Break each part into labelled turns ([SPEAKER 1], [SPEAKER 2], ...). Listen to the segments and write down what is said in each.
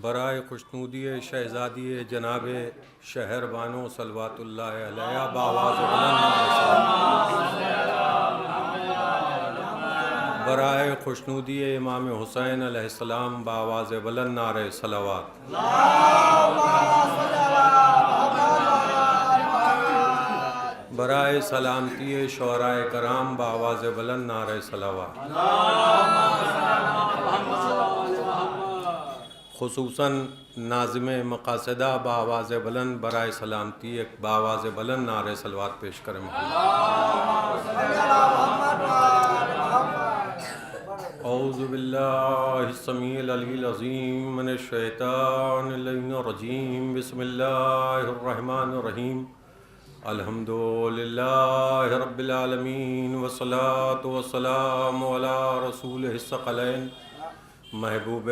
[SPEAKER 1] برائے خوشنودی شہزادی جناب شہر بانو صلوات اللہ علیہ بآواز بلند برائے خوشنودی امام حسین علیہ السلام بآواز بلند نعرہ صلوات۔ برائے سلامتی شعراء کرام بآواز بلند نعرہ صلوات۔ خصوصاً ناظم مقاصدہ بآواز بلند برائے سلامتی ایک بآواز بلند نعرہ صلوات پیش کریں۔ اعوذ باللہ السمیع العلی العظیم من الشیطان اللعین الرجیم بسم اللہ الرحمن الرحیم الحمدللہ رب العالمین والصلاة والسلام علی رسولہ الثقلین محبوب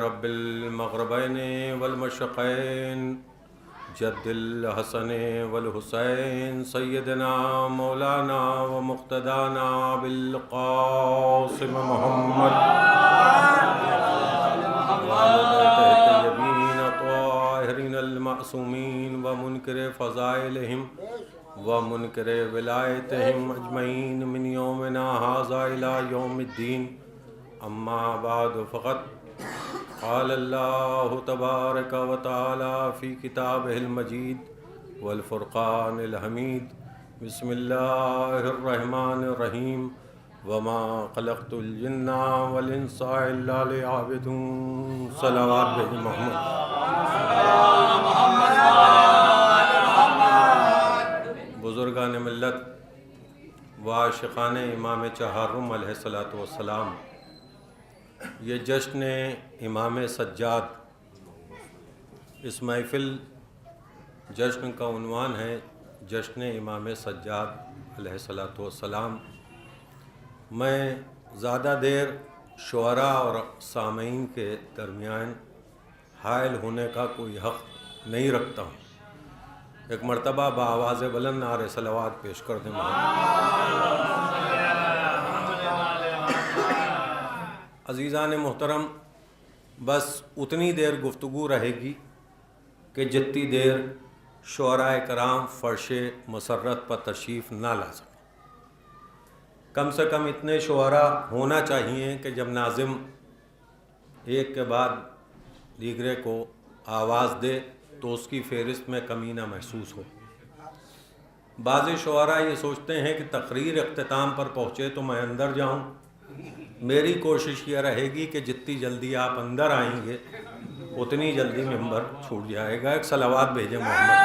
[SPEAKER 1] رب المغربین والمشرقین جد الحسن والحسین سیدنا مولانا و مقتدانا بالقاسم محمد طیبین طاہرین المعصومین و منکر فضائلہم و منکر ولایتہم اجمعین من یومنا ھذا الی یوم الدین۔ اما بعد فقط قال اللہ تبارک و تعالی فی کتابہ المجید والفرقان الحمید بسم اللہ الرحمن الرحیم وما خلقت الجن والانس الا لیعبدون۔ صلوات بھیج محمد۔ بزرگان ملت و عاشقان امام چہارم علیہ السلام، یہ جشن امام سجاد، اس محفل جشن کا عنوان ہے جشن امام سجاد علیہ السلام۔ میں زیادہ دیر شعراء اور سامعین کے درمیان حائل ہونے کا کوئی حق نہیں رکھتا ہوں۔ ایک مرتبہ بآواز بلند نعرہ صلوات پیش کر دیں۔ عزیزان محترم، بس اتنی دیر گفتگو رہے گی کہ جتنی دیر شعراء کرام فرش مسرت پر تشریف نہ لا سکیں۔ کم سے کم اتنے شعراء ہونا چاہیے کہ جب ناظم ایک کے بعد دیگرے کو آواز دے تو اس کی فہرست میں کمی نہ محسوس ہو۔ بعض شعراء یہ سوچتے ہیں کہ تقریر اختتام پر پہنچے تو میں اندر جاؤں۔ میری کوشش یہ رہے گی کہ جتنی جلدی آپ اندر آئیں گے اتنی جلدی ممبر چھوٹ جائے گا۔ ایک صلوات بھیجیں محمد۔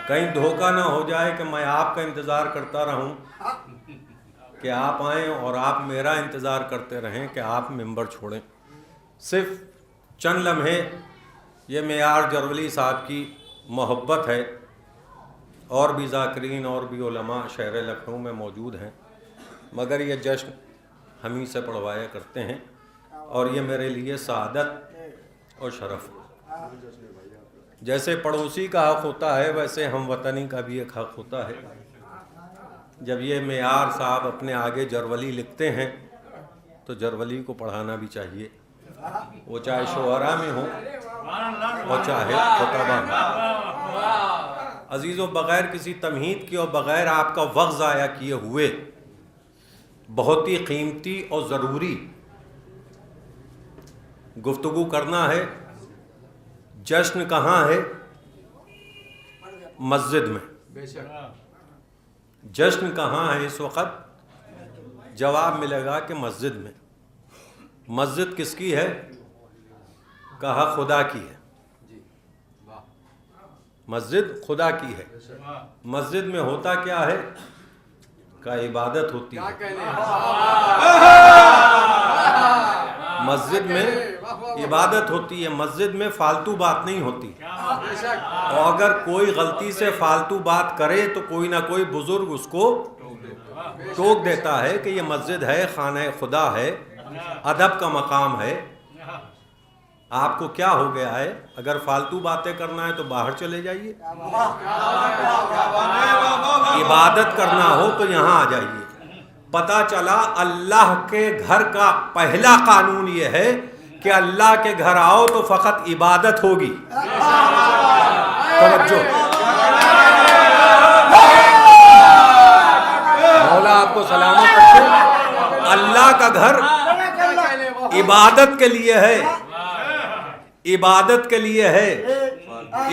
[SPEAKER 1] کہیں دھوکہ نہ ہو جائے کہ میں آپ کا انتظار کرتا رہوں کہ آپ آئیں اور آپ میرا انتظار کرتے رہیں کہ آپ ممبر چھوڑیں۔ صرف چند لمحے، یہ معیار جرولی صاحب کی محبت ہے، اور بھی ذاکرین اور بھی علماء شہر لکھنؤ میں موجود ہیں، مگر یہ جشن ہم ہی سے پڑھوایا کرتے ہیں اور یہ میرے لیے سعادت اور شرف ہے۔ جیسے پڑوسی کا حق ہوتا ہے ویسے ہم وطنی کا بھی ایک حق ہوتا ہے۔ جب یہ معیار صاحب اپنے آگے جرولی لکھتے ہیں تو جرولی کو پڑھانا بھی چاہیے، وہ چاہے شعراء میں ہو اور چاہے خطبہ میں۔ عزیزوں، بغیر کسی تمہید کے اور بغیر آپ کا وقت ضائع کیے ہوئے بہت ہی قیمتی اور ضروری گفتگو کرنا ہے۔ جشن کہاں ہے؟ مسجد میں۔ جشن کہاں ہے اس وقت؟ جواب ملے گا کہ مسجد میں۔ مسجد کس کی ہے؟ کہا خدا کی ہے۔ مسجد خدا کی ہے۔ مسجد میں ہوتا کیا ہے؟ کہ عبادت ہوتی ہے۔ مسجد میں عبادت ہوتی ہے، مسجد میں فالتو بات نہیں ہوتی۔ اور اگر کوئی غلطی سے فالتو بات کرے تو کوئی نہ کوئی بزرگ اس کو ٹوک دیتا ہے کہ یہ مسجد ہے، خانہ خدا ہے، ادب کا مقام ہے۔ آپ کو کیا ہو گیا ہے؟ اگر فالتو باتیں کرنا ہے تو باہر چلے جائیے، عبادت کرنا ہو تو یہاں آ جائیے۔ پتہ چلا اللہ کے گھر کا پہلا قانون یہ ہے کہ اللہ کے گھر آؤ تو فقط عبادت ہوگی. توجہ, مولا آپ کو سلامت رکھے. اللہ کا گھر عبادت کے لیے ہے, عبادت کے لیے ہے,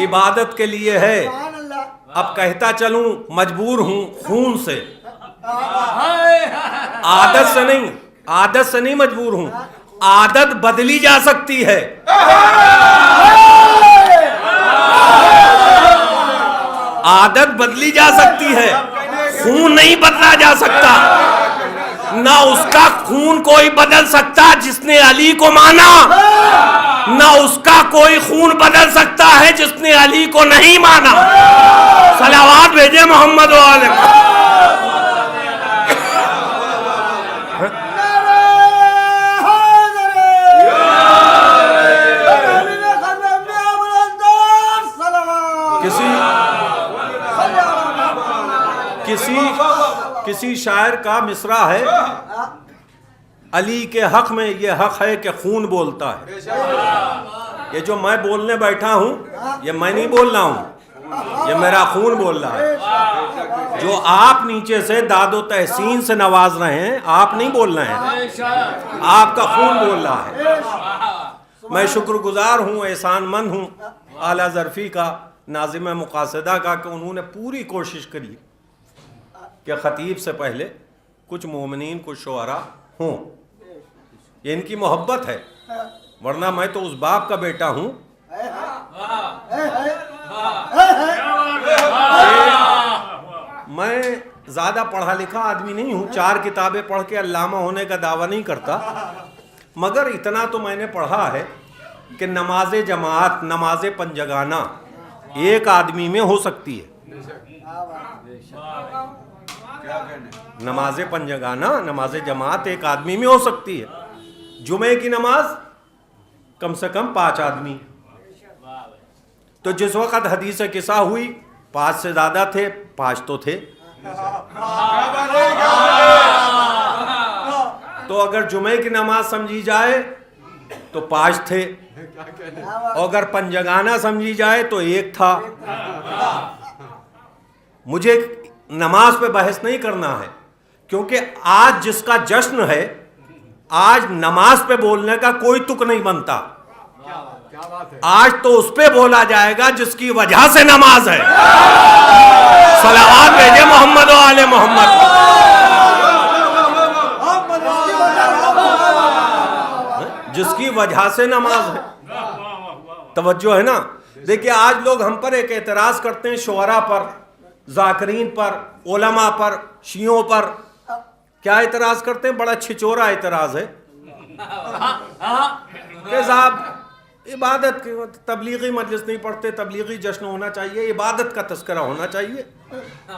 [SPEAKER 1] عبادت کے لیے ہے. اب کہتا چلوں مجبور ہوں خون سے, عادت سے نہیں, عادت سے نہیں مجبور ہوں. عادت بدلی جا سکتی ہے, عادت بدلی جا سکتی ہے, خون نہیں بدلا جا سکتا. نہ اس کا خون کوئی بدل سکتا جس نے علی کو مانا, نہ اس کا کوئی خون بدل سکتا ہے جس نے علی کو نہیں مانا. صلوات بھیجے محمد و آل محمد. کسی شاعر کا مصرع ہے, علی کے حق میں یہ حق ہے کہ خون بولتا ہے. یہ جو میں بولنے بیٹھا ہوں یہ میں نہیں بول رہا ہوں, یہ میرا خون بول رہا ہے. جو آپ نیچے سے داد و تحسین سے نواز رہے ہیں آپ نہیں بول رہے ہیں, آپ کا خون بول رہا ہے. میں شکر گزار ہوں, احسان مند ہوں اعلیٰ ظرفی کا, ناظم مقاصدہ کا, کہ انہوں نے پوری کوشش کری کہ خطیب سے پہلے کچھ مومنین کچھ شعراء ہوں. یہ ان کی محبت ہے, ورنہ میں تو اس باپ کا بیٹا ہوں. میں زیادہ پڑھا لکھا آدمی نہیں ہوں, 4 کتابیں پڑھ کے علامہ ہونے کا دعویٰ نہیں کرتا, مگر اتنا تو میں نے پڑھا ہے کہ نماز جماعت, نماز پنجگانہ ایک آدمی میں ہو سکتی ہے. نماز پنجگانہ, نماز جماعت ایک آدمی میں ہو سکتی ہے. جمعے کی نماز کم سے کم 5 آدمی. تو جس وقت حدیث قصہ ہوئی 5 سے زیادہ تھے, 5 تو تھے. تو اگر جمعے کی نماز سمجھی جائے تو 5 تھے, اور اگر پنجگانہ سمجھی جائے تو 1 تھا. مجھے نماز پہ بحث نہیں کرنا ہے, کیونکہ آج جس کا جشن ہے, آج نماز پہ بولنے کا کوئی تک نہیں بنتا. آج تو اس پہ بولا جائے گا جس کی وجہ سے نماز ہے. صلوات بھیجے محمد و آل محمد. جس کی وجہ سے نماز ہے. توجہ ہے نا. دیکھیں آج لوگ ہم پر ایک اعتراض کرتے ہیں, شعراء پر, ذاکرین پر, علماء پر, شیعوں پر. کیا اعتراض کرتے ہیں؟ بڑا چھچورا اعتراض ہے کہ صاحب عبادت کی تبلیغی مجلس نہیں پڑھتے, تبلیغی جشن ہونا چاہیے, عبادت کا تذکرہ ہونا چاہیے.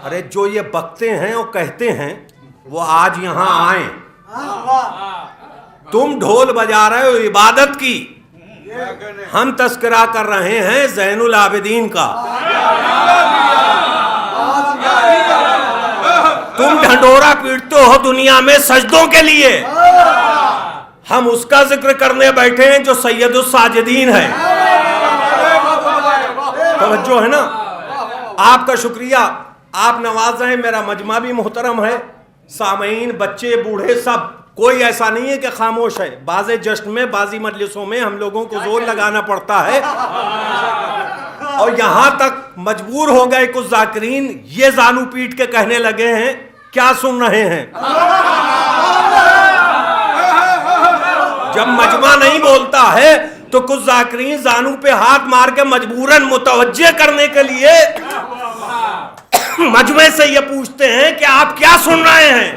[SPEAKER 1] ارے جو یہ بکتے ہیں اور کہتے ہیں وہ آج یہاں آئیں. تم ڈھول بجا رہے ہو عبادت کی, ہم تذکرہ کر رہے ہیں زین العابدین کا. تم ڈھنڈورا پیٹتے ہو دنیا میں سجدوں کے لیے, ہم اس کا ذکر کرنے بیٹھے ہیں جو سید الساجدین ہے. توجہ ہے نا. آپ کا شکریہ, آپ نواز رہے ہیں, میرا مجمع بھی محترم ہے, سامعین بچے بوڑھے سب, کوئی ایسا نہیں ہے کہ خاموش ہے. بعض جشن میں, بعضی مجلسوں میں ہم لوگوں کو زور لگانا پڑتا ہے, اور یہاں تک مجبور ہو گئے کچھ ذاکرین یہ زانو پیٹ کے کہنے لگے ہیں کیا سن رہے ہیں. جب مجمع نہیں بولتا ہے تو کچھ ذاکرین زانو پہ ہاتھ مار کے مجبوراً متوجہ کرنے کے لیے مجمع سے یہ پوچھتے ہیں کہ آپ کیا سن رہے ہیں.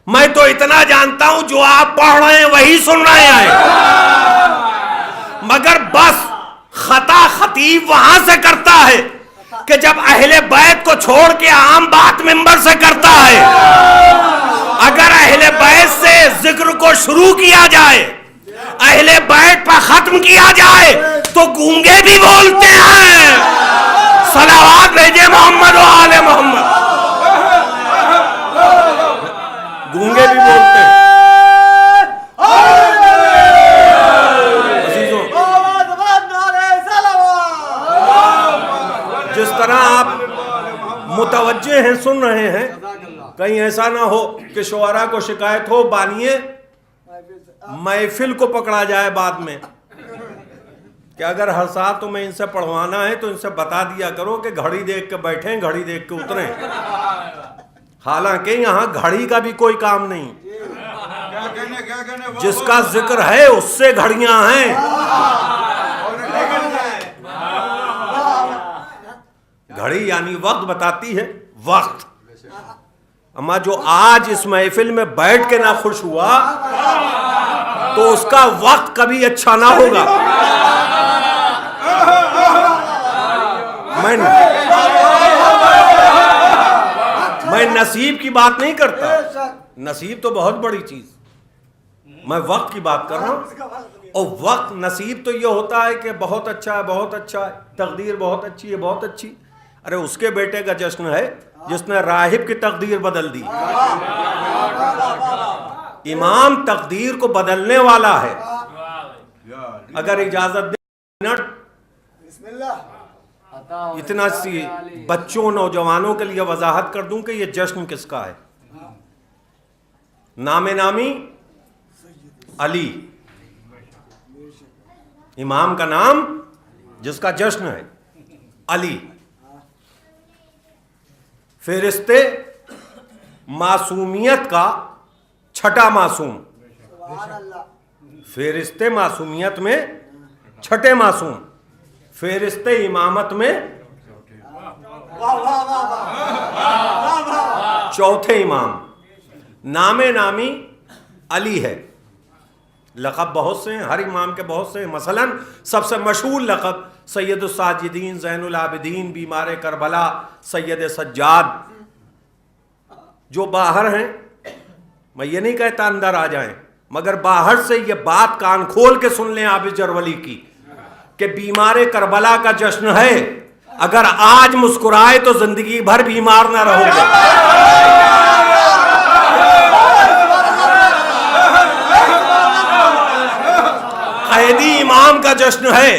[SPEAKER 1] میں تو اتنا جانتا ہوں جو آپ پڑھ رہے ہیں وہی سن رہے ہیں, مگر بس خطا خطیب وہاں سے کرتا ہے کہ جب اہل بیت کو چھوڑ کے عام بات منبر سے کرتا ہے. اگر اہل بیت سے ذکر کو شروع کیا جائے, اہل بیت پر ختم کیا جائے تو گونگے بھی بولتے ہیں. صلوات بھیجے محمد و آل محمد. کہیں ایسا نہ ہو کہ شعراء کو شکایت ہو بانیے محفل کو پکڑا جائے بعد میں کہ اگر ہر سال تمہیں ان سے پڑھوانا ہے تو ان سے بتا دیا کرو کہ گھڑی دیکھ کے بیٹھیں گھڑی دیکھ کے اتریں. حالانکہ یہاں گھڑی کا بھی کوئی کام نہیں, جس کا ذکر ہے اس سے گھڑیاں ہیں. گھڑی یعنی وقت بتاتی ہے, وقت. اما جو آج اس محفل میں بیٹھ کے نہ خوش ہوا تو اس کا وقت کبھی اچھا نہ ہوگا. میں نصیب کی بات نہیں کرتا, نصیب تو بہت بڑی چیز, میں وقت کی بات کر رہا ہوں. اور وقت نصیب تو یہ ہوتا ہے کہ بہت اچھا ہے, بہت اچھا ہے, تقدیر بہت اچھی ہے, بہت اچھی. ارے اس کے بیٹے کا جشن ہے جس نے راہب کی تقدیر بدل دی. امام تقدیر کو بدلنے والا ہے. اگر اجازت دیں اتنا سی بچوں نوجوانوں کے لیے وضاحت کر دوں کہ یہ جشن کس کا ہے. نام نامی علی, امام کا نام جس کا جشن ہے علی. فہرست معصومیت کا چھٹا معصوم, فہرست معصومیت میں چھٹے معصوم, فہرست امامت میں چوتھے امام. نام نامی علی ہے. لقب بہت سے ہیں, ہر امام کے بہت سے ہیں. مثلا سب سے مشہور لقب سید الساجدین, زین العابدین, بیمار کربلا, سید سجاد. جو باہر ہیں, میں یہ نہیں کہتا اندر آ جائیں, مگر باہر سے یہ بات کان کھول کے سن لیں عابد جرولی کی کہ بیمار کربلا کا جشن ہے. اگر آج مسکرائے تو زندگی بھر بیمار نہ رہو گے. قائدی امام کا جشن ہے,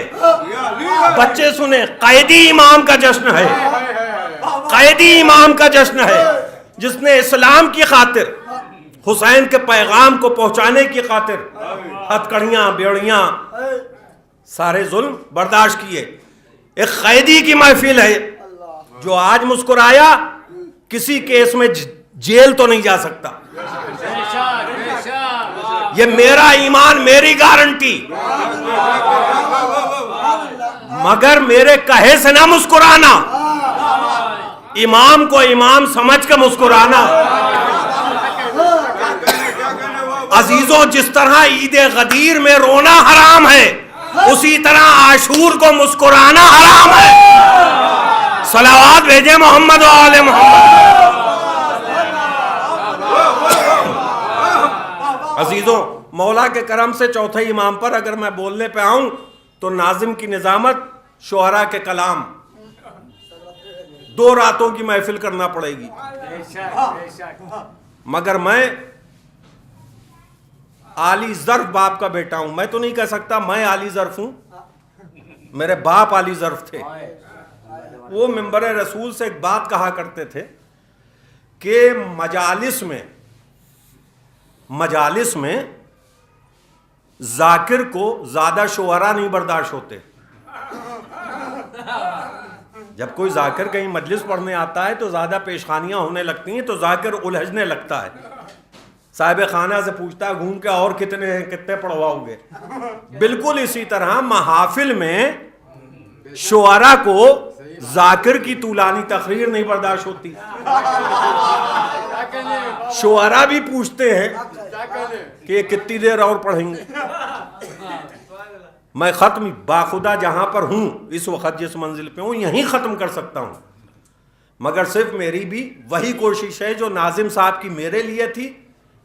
[SPEAKER 1] بچے سنیں, قائدی امام کا جشن ہے, قائدی امام کا جشن ہے جس نے اسلام کی خاطر, حسین کے پیغام کو پہنچانے کی خاطر ہتھکڑیاں, بیڑیاں, سارے ظلم برداشت کیے. ایک قائدی کی محفل ہے. جو آج مسکرایا کسی کیس میں جیل تو نہیں جا سکتا. یہ میرا ایمان, میری گارنٹی. مگر میرے کہے سے نہ مسکرانا, امام کو امام سمجھ کے مسکرانا. عزیزوں, جس طرح عید غدیر میں رونا حرام ہے اسی طرح عاشور کو مسکرانا حرام ہے. صلوات بھیجیں محمد و آل محمد. عزیزوں, مولا کے کرم سے چوتھے امام پر اگر میں بولنے پہ آؤں تو ناظم کی نظامت, شعراء کے کلام, 2 راتوں کی محفل کرنا پڑے گی. مگر میں عالی ظرف باپ کا بیٹا ہوں. میں تو نہیں کہہ سکتا میں عالی ظرف ہوں, میرے باپ عالی ظرف تھے. وہ منبر رسول سے ایک بات کہا کرتے تھے کہ مجالس میں ذاکر کو زیادہ شعراء نہیں برداشت ہوتے. جب کوئی ذاکر کہیں مجلس پڑھنے آتا ہے تو زیادہ پیشخانیاں ہونے لگتی ہیں تو ذاکر الجھنے لگتا ہے. صاحب خانہ سے پوچھتا ہے گھوم کے اور کتنے ہیں, کتنے پڑھواؤ گے. بالکل اسی طرح محافل میں شعراء کو ذاکر کی طولانی تقریر نہیں برداشت ہوتی. شعراء بھی پوچھتے ہیں کہ یہ کتنی دیر اور پڑھیں گے. میں ختم باخدا جہاں پر ہوں اس وقت, جس منزل پہ ہوں, یہیں ختم کر سکتا ہوں. مگر صرف میری بھی وہی کوشش ہے جو ناظم صاحب کی میرے لیے تھی.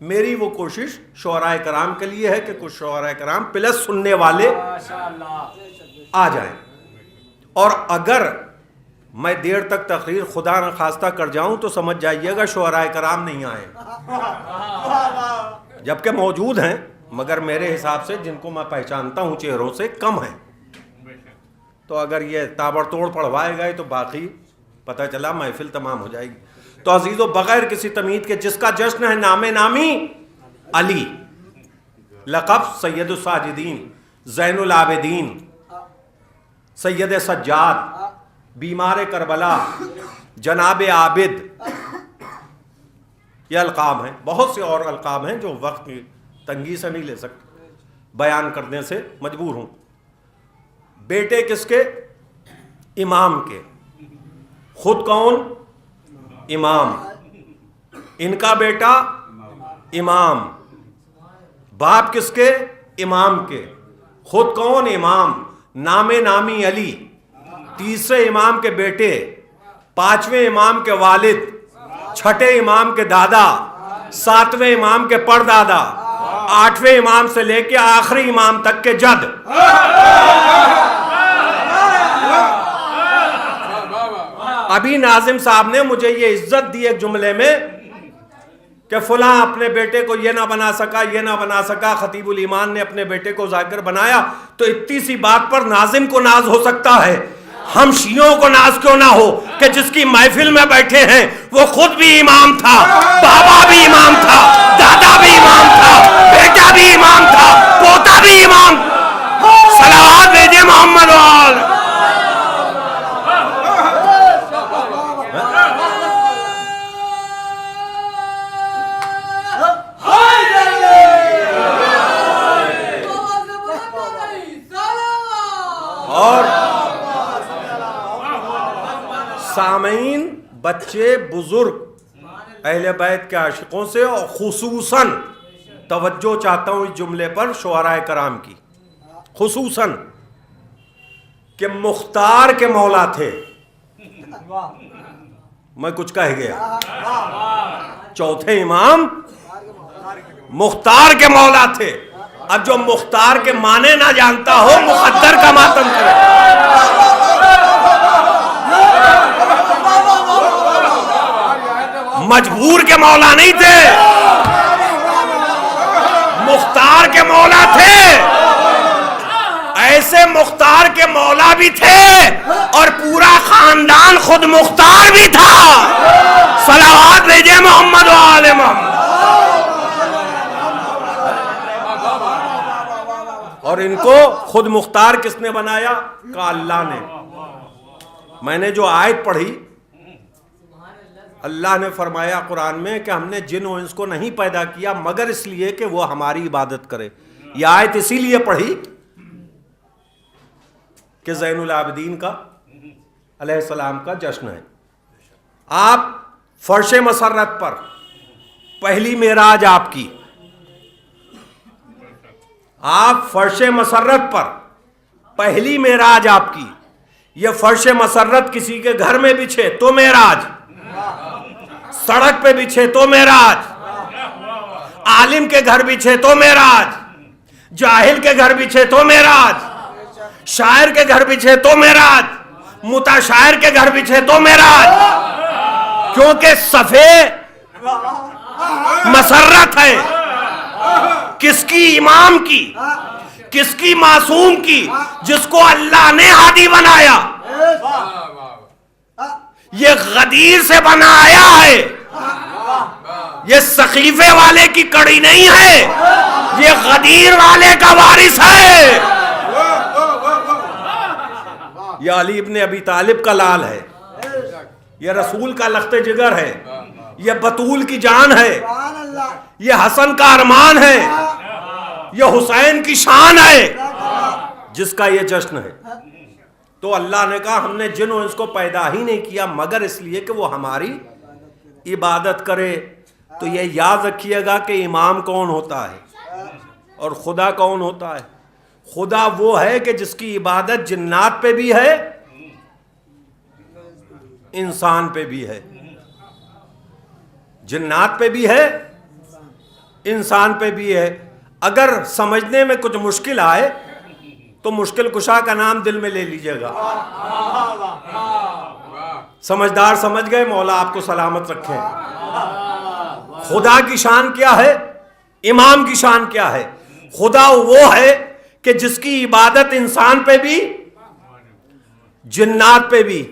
[SPEAKER 1] میری وہ کوشش شعراء کرام کے لیے ہے کہ کچھ شعراء کرام پلس سننے والے آ جائیں. اور اگر میں دیر تک تقریر خدا نہ خواستہ کر جاؤں تو سمجھ جائیے گا شعراء کرام نہیں آئے, جبکہ موجود ہیں مگر میرے حساب سے جن کو میں پہچانتا ہوں چہروں سے کم ہیں. تو اگر یہ تابڑ توڑ پڑھوائے گئے تو باقی پتہ چلا محفل تمام ہو جائے گی. تو عزیزو بغیر کسی تمہید کے جس کا جشن ہے نام نامی علی، لقب سید الساجدین، زین العابدین، سید سجاد، بیمار کربلا، جناب عابد، یہ القاب ہیں. بہت سے اور القاب ہیں جو وقت کی تنگی سے نہیں لے سکتے، بیان کرنے سے مجبور ہوں. بیٹے کس کے؟ امام کے. خود کون؟ امام. ان کا بیٹا امام. باپ کس کے؟ امام کے. خود کون؟ امام. نام نامی علی. تیسرے امام کے بیٹے، پانچویں امام کے والد، چھٹے امام کے دادا، ساتویں امام کے پردادا، آٹھویں امام سے لے کے آخری امام تک کے جد. ابھی ناظم صاحب نے مجھے یہ عزت دی ایک جملے میں کہ فلاں اپنے بیٹے کو یہ نہ بنا سکا، یہ نہ بنا سکا. خطیب الایمان نے اپنے بیٹے کو ذاکر بنایا. تو اتنی سی بات پر ناظم کو ناز ہو سکتا ہے، ہم شیعوں کو ناز کیوں نہ ہو کہ جس کی محفل میں بیٹھے ہیں وہ خود بھی امام تھا، بابا بھی امام تھا، دادا بھی امام تھا، بیٹا بھی امام تھا، پوتا بھی امام. صلوات بھیجے محمد وال. اور سامعین، بچے، بزرگ، اہل بیت کے عاشقوں سے اور خصوصاً توجہ چاہتا ہوں اس جملے پر شعراء کرام کی، خصوصاً کہ مختار کے مولا تھے. میں کچھ کہہ گیا. چوتھے امام مختار کے مولا تھے. اب جو مختار کے معنی نہ جانتا ہو مقدر کا ماتم کرے. مجبور کے مولا نہیں تھے، مختار کے مولا تھے. ایسے مختار کے مولا بھی تھے اور پورا خاندان خود مختار بھی تھا. صلوات بھیجے محمد و آل محمد. اور ان کو خود مختار کس نے بنایا؟ کہا اللہ نے. میں نے جو آیت پڑھی، اللہ نے فرمایا قرآن میں کہ ہم نے جن و انس کو نہیں پیدا کیا مگر اس لیے کہ وہ ہماری عبادت کرے. یہ آیت اسی لیے پڑھی کہ زین العابدین کا علیہ السلام کا جشن ہے. آپ فرش مسرت پر پہلی معراج آپ کی، آپ فرش مسرت پر پہلی معراج آپ کی. یہ فرش مسرت کسی کے گھر میں بچھے تو معراج، سڑک پہ بچھے تو معراج، عالم کے گھر بچھے تو معراج، جاہل کے گھر بچھے تو معراج، شاعر کے گھر بچھے تو معراج، متشاعر کے گھر بچھے تو معراج. کیونکہ صفے مسرت ہے. کس کی؟ امام کی. کس کی؟ معصوم کی، جس کو اللہ نے ہادی بنایا. یہ غدیر سے بنایا ہے، یہ سقیفے والے کی کڑی نہیں ہے، یہ غدیر والے کا وارث ہے. یہ علی ابن ابی طالب کا لال ہے، یہ رسول کا لخت جگر ہے، یہ بطول کی جان ہے، یہ حسن کا ارمان ہے، یہ حسین کی شان ہے جس کا یہ جشن ہے. تو اللہ نے کہا ہم نے جن و انس کو پیدا ہی نہیں کیا مگر اس لیے کہ وہ ہماری عبادت کرے. تو یہ یاد رکھیے گا کہ امام کون ہوتا ہے اور خدا کون ہوتا ہے. خدا وہ ہے کہ جس کی عبادت جنات پہ بھی ہے، انسان پہ بھی ہے. جنات پہ بھی ہے، انسان پہ بھی ہے. اگر سمجھنے میں کچھ مشکل آئے تو مشکل کشا کا نام دل میں لے لیجئے گا. سمجھدار سمجھ گئے، مولا آپ کو سلامت رکھیں. خدا کی شان کیا ہے؟ امام کی شان کیا ہے؟ خدا وہ ہے کہ جس کی عبادت انسان پہ بھی، جنات پہ بھی.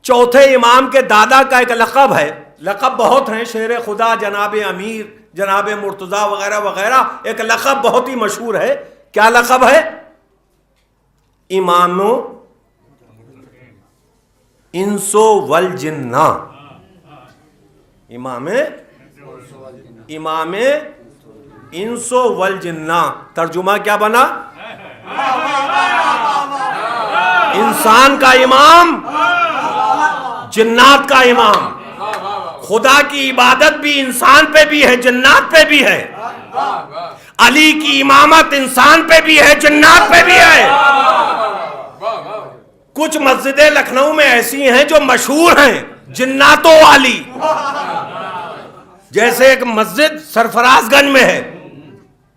[SPEAKER 1] چوتھے امام کے دادا کا ایک لقب ہے، لقب بہت ہیں، شیر خدا، جناب امیر، جناب مرتضیٰ وغیرہ وغیرہ، ایک لقب بہت ہی مشہور ہے. کیا لقب ہے؟ امام انسو والجنہ. امام انسو والجنہ. ترجمہ کیا بنا؟ انسان کا امام، جنات کا امام. خدا کی عبادت بھی انسان پہ بھی ہے، جنات پہ بھی ہے. علی کی امامت انسان پہ بھی ہے، جنات پہ بھی ہے. کچھ مسجدیں لکھنؤ میں ایسی ہیں جو مشہور ہیں جناتوں والی، جیسے ایک مسجد سرفراز گنج میں ہے،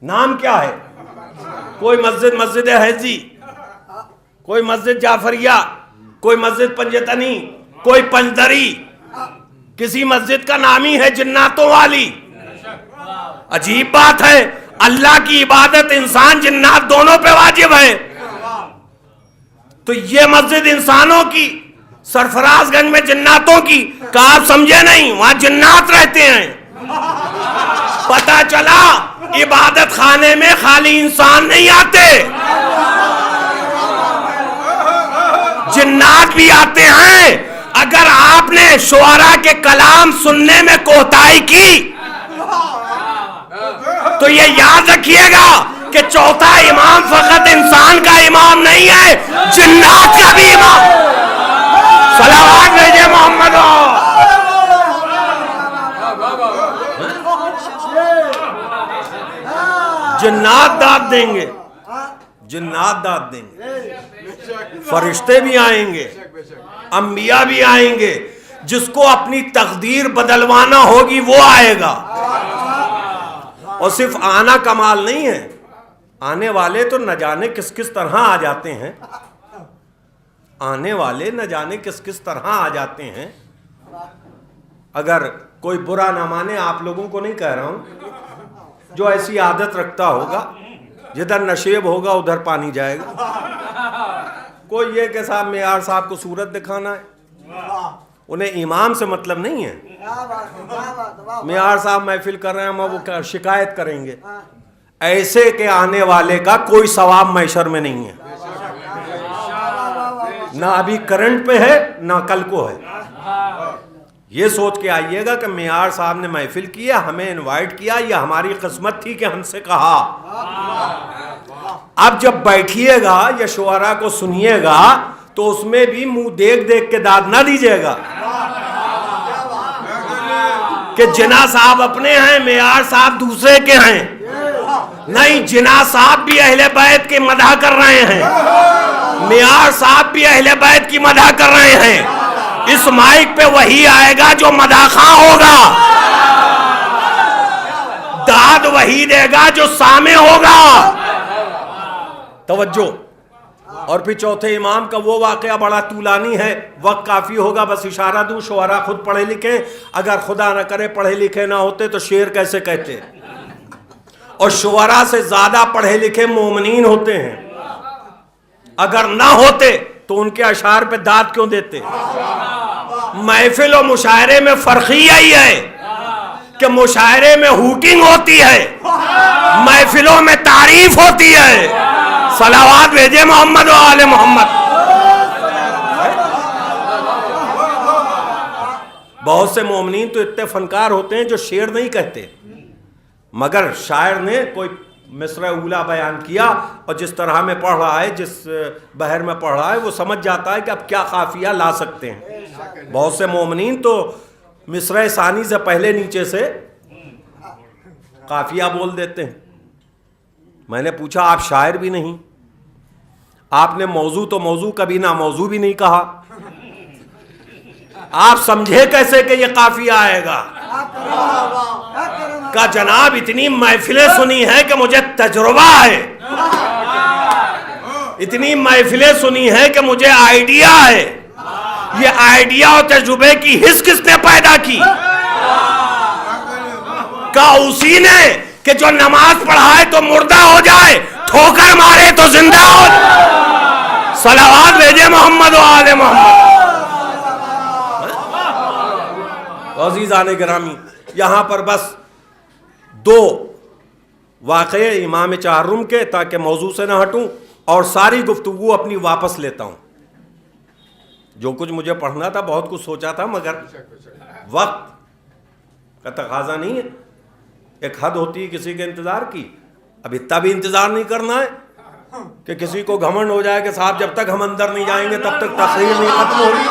[SPEAKER 1] نام کیا ہے؟ کوئی مسجد حیضی، کوئی مسجد جعفریہ، کوئی مسجد پنجتنی، کوئی پنجدری، کسی مسجد کا نام ہی ہے جناتوں والی. عجیب بات ہے، اللہ کی عبادت انسان جنات دونوں پہ واجب ہے. تو یہ مسجد انسانوں کی، سرفراز گنج میں جناتوں کی، کہ آپ سمجھے نہیں، وہاں جنات رہتے ہیں. پتہ چلا عبادت خانے میں خالی انسان نہیں آتے، جنات بھی آتے ہیں. اگر آپ نے شعراء کے کلام سننے میں کوتاہی کی تو یہ یاد رکھیے گا کہ چوتھا امام فقط انسان کا امام نہیں ہے، جنات کا بھی امام. صلوات بھیجے محمد. جنات داد دیں گے، جنات داد دیں گے، فرشتے بھی آئیں گے، انبیاء بھی آئیں گے. جس کو اپنی تقدیر بدلوانا ہوگی وہ آئے گا. اور صرف آنا کمال نہیں ہے، آنے والے تو نہ جانے کس کس طرح آ جاتے ہیں. آنے والے نہ جانے کس کس طرح آ جاتے ہیں. اگر کوئی برا نہ مانے، آپ لوگوں کو نہیں کہہ رہا ہوں، جو ایسی عادت رکھتا ہوگا جدھر نشیب ہوگا ادھر پانی جائے گا. کوئی یہ کہ صاحب معیار صاحب کو صورت دکھانا ہے، انہیں امام سے مطلب نہیں ہے. معیار صاحب محفل کر رہے ہیں، ہم وہ شکایت کریں گے. ایسے کہ آنے والے کا کوئی ثواب محشر میں نہیں ہے، نہ ابھی کرنٹ پہ ہے نہ کل کو ہے. یہ سوچ کے آئیے گا کہ معیار صاحب نے محفل کیا، ہمیں انوائٹ کیا، یہ ہماری قسمت تھی کہ ہم سے کہا. اب جب بیٹھیے گا یا شعراء کو سنیے گا تو اس میں بھی منہ دیکھ دیکھ کے داد نہ دیجیے گا کہ جناح صاحب اپنے ہیں، معیار صاحب دوسرے کے ہیں. نہیں، جناح صاحب بھی اہل بیت کے مدح کر رہے ہیں، معیار صاحب بھی اہل بیت کی مدح کر رہے ہیں. اس مائک پہ وہی آئے گا جو مدح خواں ہوگا، داد وہی دے گا جو سامع ہوگا. توجہ. اور پھر چوتھے امام کا وہ واقعہ بڑا طولانی ہے، وقت کافی ہوگا، بس اشارہ دوں. شعراء خود پڑھے لکھے، اگر خدا نہ کرے پڑھے لکھے نہ ہوتے تو شعر کیسے کہتے. اور شعراء سے زیادہ پڑھے لکھے مومنین ہوتے ہیں، اگر نہ ہوتے تو ان کے اشعار پہ داد کیوں دیتے. محفل و مشاعرے میں فرق یہی ہے کہ مشاعرے میں ہوٹنگ ہوتی ہے، محفلوں میں تعریف ہوتی ہے. صلوات بھیجے محمد و آل محمد. بہت سے مومنین تو اتنے فنکار ہوتے ہیں جو شعر نہیں کہتے، مگر شاعر نے کوئی مصرع اولا بیان کیا اور جس طرح میں پڑھ رہا ہے، جس بحر میں پڑھ رہا ہے، وہ سمجھ جاتا ہے کہ اب کیا قافیہ لا سکتے ہیں. بہت سے مومنین تو مصرع ثانی سے پہلے نیچے سے قافیہ بول دیتے ہیں. میں نے پوچھا آپ شاعر بھی نہیں، آپ نے موضوع تو موضوع کبھی نہ موضوع بھی نہیں کہا، آپ سمجھے کیسے کہ یہ قافیہ آئے گا؟ کہ جناب اتنی محفلیں سنی ہیں کہ مجھے تجربہ ہے، اتنی محفلیں سنی ہیں کہ مجھے آئیڈیا ہے. یہ آئیڈیا اور تجربے کی حس کس نے پیدا کی؟ کہ اسی نے کہ جو نماز پڑھائے تو مردہ ہو جائے، ٹھوکر مارے تو زندہ ہو جائے. صلوات بھیجے محمد و آل محمد. عزیزان گرامی، یہاں پر بس دو واقعے امام چہارم کے، تاکہ موضوع سے نہ ہٹوں، اور ساری گفتگو اپنی واپس لیتا ہوں۔ جو کچھ مجھے پڑھنا تھا بہت کچھ سوچا تھا، مگر وقت کا تقاضا نہیں ہے، ایک حد ہوتی ہے کسی کے انتظار کی۔ اب اتنا بھی انتظار نہیں کرنا ہے کہ کسی کو گھمنڈ ہو جائے کہ صاحب جب تک ہم اندر نہیں جائیں گے تب تک تقریر نہیں ختم ہوگی۔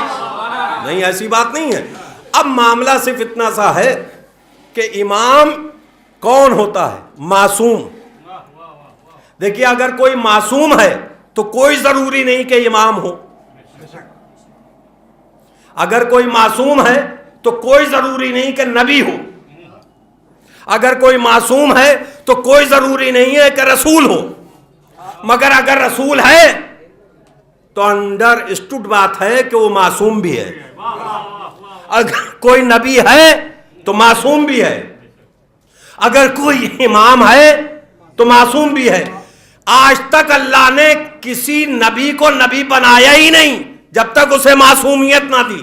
[SPEAKER 1] نہیں، ایسی بات نہیں ہے۔ اب معاملہ صرف اتنا سا ہے کہ امام کون ہوتا ہے؟ معصوم۔ دیکھیے، اگر کوئی معصوم ہے تو کوئی ضروری نہیں کہ امام ہو۔ اگر کوئی معصوم ہے تو کوئی ضروری نہیں کہ نبی ہو۔ اگر کوئی معصوم ہے تو کوئی ضروری نہیں ہے کہ رسول ہو۔ مگر اگر رسول ہے تو انڈر اسٹوڈ بات ہے کہ وہ معصوم بھی ہے۔ اگر کوئی نبی ہے تو معصوم بھی ہے، اگر کوئی امام ہے تو معصوم بھی ہے۔ آج تک اللہ نے کسی نبی کو نبی بنایا ہی نہیں جب تک اسے معصومیت نہ دی۔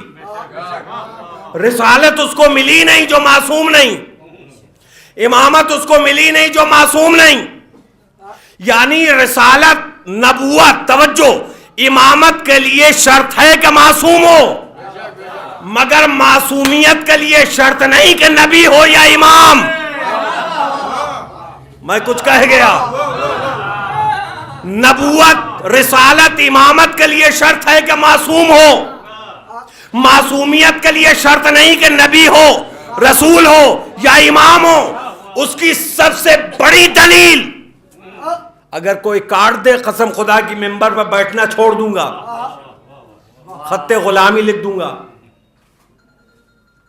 [SPEAKER 1] رسالت اس کو ملی نہیں جو معصوم نہیں، امامت اس کو ملی نہیں جو معصوم نہیں۔ یعنی رسالت، نبوت، توجہ، امامت کے لیے شرط ہے کہ معصوم ہو، مگر معصومیت کے لیے شرط نہیں کہ نبی ہو یا امام۔ میں کچھ کہہ گیا؟ نبوت، رسالت، امامت کے لیے شرط ہے کہ معصوم ہو، معصومیت کے لیے شرط نہیں کہ نبی ہو، رسول ہو یا امام ہو۔ اس کی سب سے بڑی دلیل، اگر کوئی کاٹ دے قسم خدا کی ممبر پر بیٹھنا چھوڑ دوں گا، خط غلامی لکھ دوں گا۔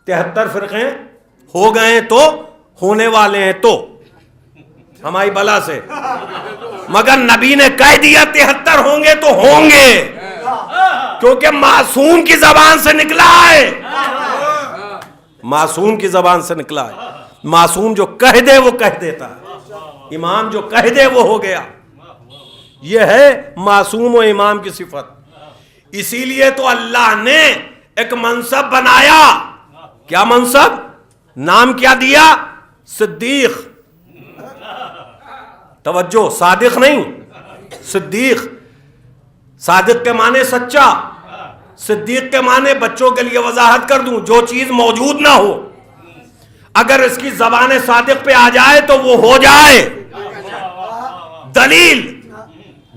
[SPEAKER 1] 73 فرقے ہو گئے تو ہونے والے ہیں تو ہماری بلا سے، مگر نبی نے کہہ دیا 73 ہوں گے تو ہوں گے، کیونکہ معصوم کی زبان سے نکلا ہے۔ معصوم کی زبان سے نکلا ہے۔ معصوم جو کہہ دے وہ کہہ دیتا ہے، امام جو کہہ دے وہ ہو گیا۔ یہ ہے معصوم و امام کی صفت۔ اسی لیے تو اللہ نے ایک منصب بنایا۔ کیا منصب؟ نام کیا دیا؟ صدیق۔ توجہ، صادق نہیں، صدیق۔ صادق کے معنی سچا، صدیق کے معنی بچوں کے لیے وضاحت کر دوں، جو چیز موجود نہ ہو اگر اس کی زبان صادق پہ آ جائے تو وہ ہو جائے۔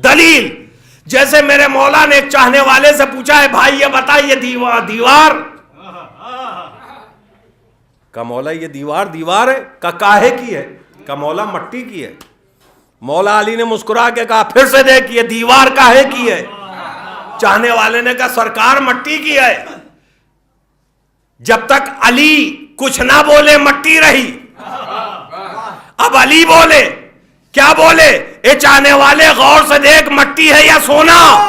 [SPEAKER 1] دلیل جیسے میرے مولا نے ایک چاہنے والے سے پوچھا ہے، بھائی یہ بتا، یہ دیوار کا مولا، یہ دیوار ہے کا کاہے کی ہے؟ کا مولا مٹی کی ہے۔ مولا علی نے مسکرا کے کہا، پھر سے دیکھ، یہ دیوار کاہے کی ہے؟ چاہنے والے نے کہا، سرکار مٹی کی ہے۔ جب تک علی کچھ نہ بولے مٹی رہی۔ اب علی بولے، کیا بولے؟ اے چاہنے والے غور سے دیکھ، مٹی ہے یا سونا؟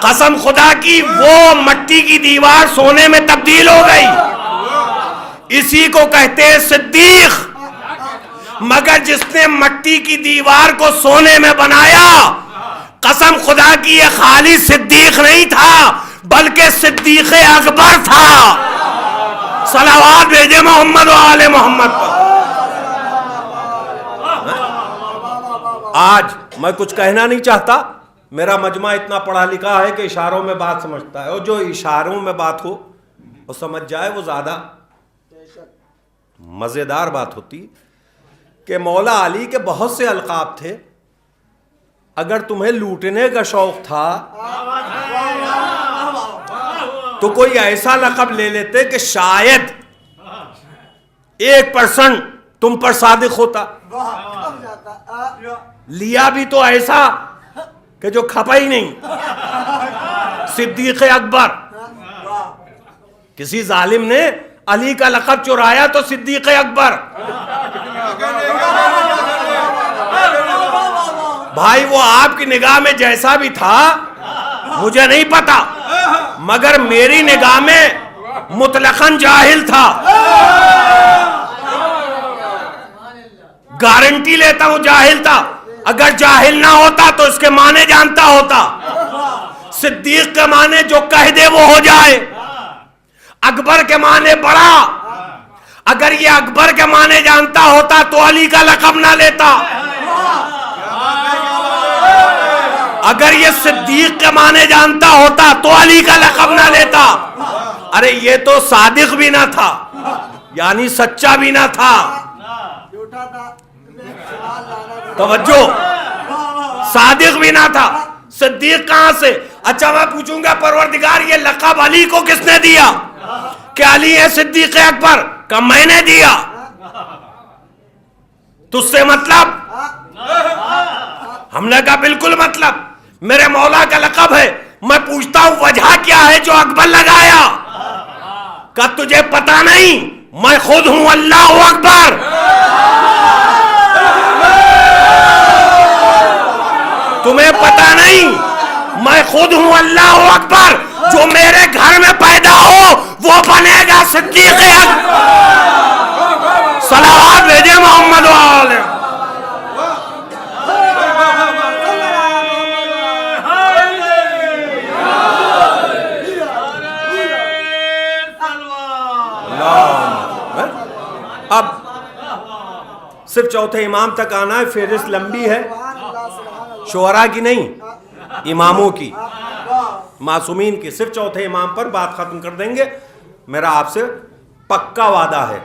[SPEAKER 1] قسم خدا کی وہ مٹی کی دیوار سونے میں تبدیل ہو گئی۔ اسی کو کہتے ہیں صدیق۔ مگر جس نے مٹی کی دیوار کو سونے میں بنایا، قسم خدا کی یہ خالی صدیق نہیں تھا بلکہ صدیق اکبر تھا۔ صلوات بھیجے محمد و آل محمد پر۔ آج میں کچھ کہنا نہیں چاہتا، میرا مجمع اتنا پڑھا لکھا ہے کہ اشاروں میں بات سمجھتا ہے، اور جو اشاروں میں بات ہو وہ سمجھ جائے وہ زیادہ مزیدار بات ہوتی۔ کہ مولا علی کے بہت سے القاب تھے، اگر تمہیں لوٹنے کا شوق تھا تو کوئی ایسا لقب لے لیتے کہ شاید 1% تم پر صادق ہوتا۔ لیا بھی تو ایسا کہ جو کھپا ہی نہیں، صدیق اکبر۔ کسی ظالم نے علی کا لقب چرایا تو صدیق اکبر۔ بھائی وہ آپ کی نگاہ میں جیسا بھی تھا مجھے نہیں پتا، مگر میری نگاہ میں مطلقاً جاہل تھا۔ گارنٹی لیتا ہوں جاہل تھا۔ اگر جاہل نہ ہوتا تو اس کے معنی جانتا ہوتا۔ صدیق کے معنی جو کہہ دے وہ ہو جائے۔ اکبر کے معنی بڑا. اگر یہ اکبر کے معنی جانتا ہوتا تو علی کا لقب نہ لیتا. اگر یہ صدیق کے معنی جانتا ہوتا تو علی کا لقب نہ لیتا. ارے یہ تو صادق بھی نہ تھا, یعنی سچا بھی نہ تھا. توجہ, صادق بھی نہ تھا, صدیق کہاں سے؟ اچھا میں پوچھوں گا پروردگار یہ لقب علی کو کس نے دیا؟ کہ علی ہے صدیق اکبر؟ کہ میں نے دیا؟ تجھ سے مطلب؟ ہم نے کہا بالکل مطلب, میرے مولا کا لقب ہے. میں پوچھتا ہوں وجہ کیا ہے جو اکبر لگایا؟ کہ تجھے پتا نہیں میں خود ہوں اللہ اکبر. تمہیں پتا نہیں میں خود ہوں اللہ اکبر. جو میرے گھر میں پیدا ہو وہ بنے گا صدیق اکبر. صلوات بھیجے محمد والے. اب صرف چوتھے امام تک آنا ہے. فہرست لمبی ہے, شعراء کی نہیں, اماموں کی, معصومین کی. صرف چوتھے امام پر بات ختم کر دیں گے. میرا آپ سے پکا وعدہ ہے.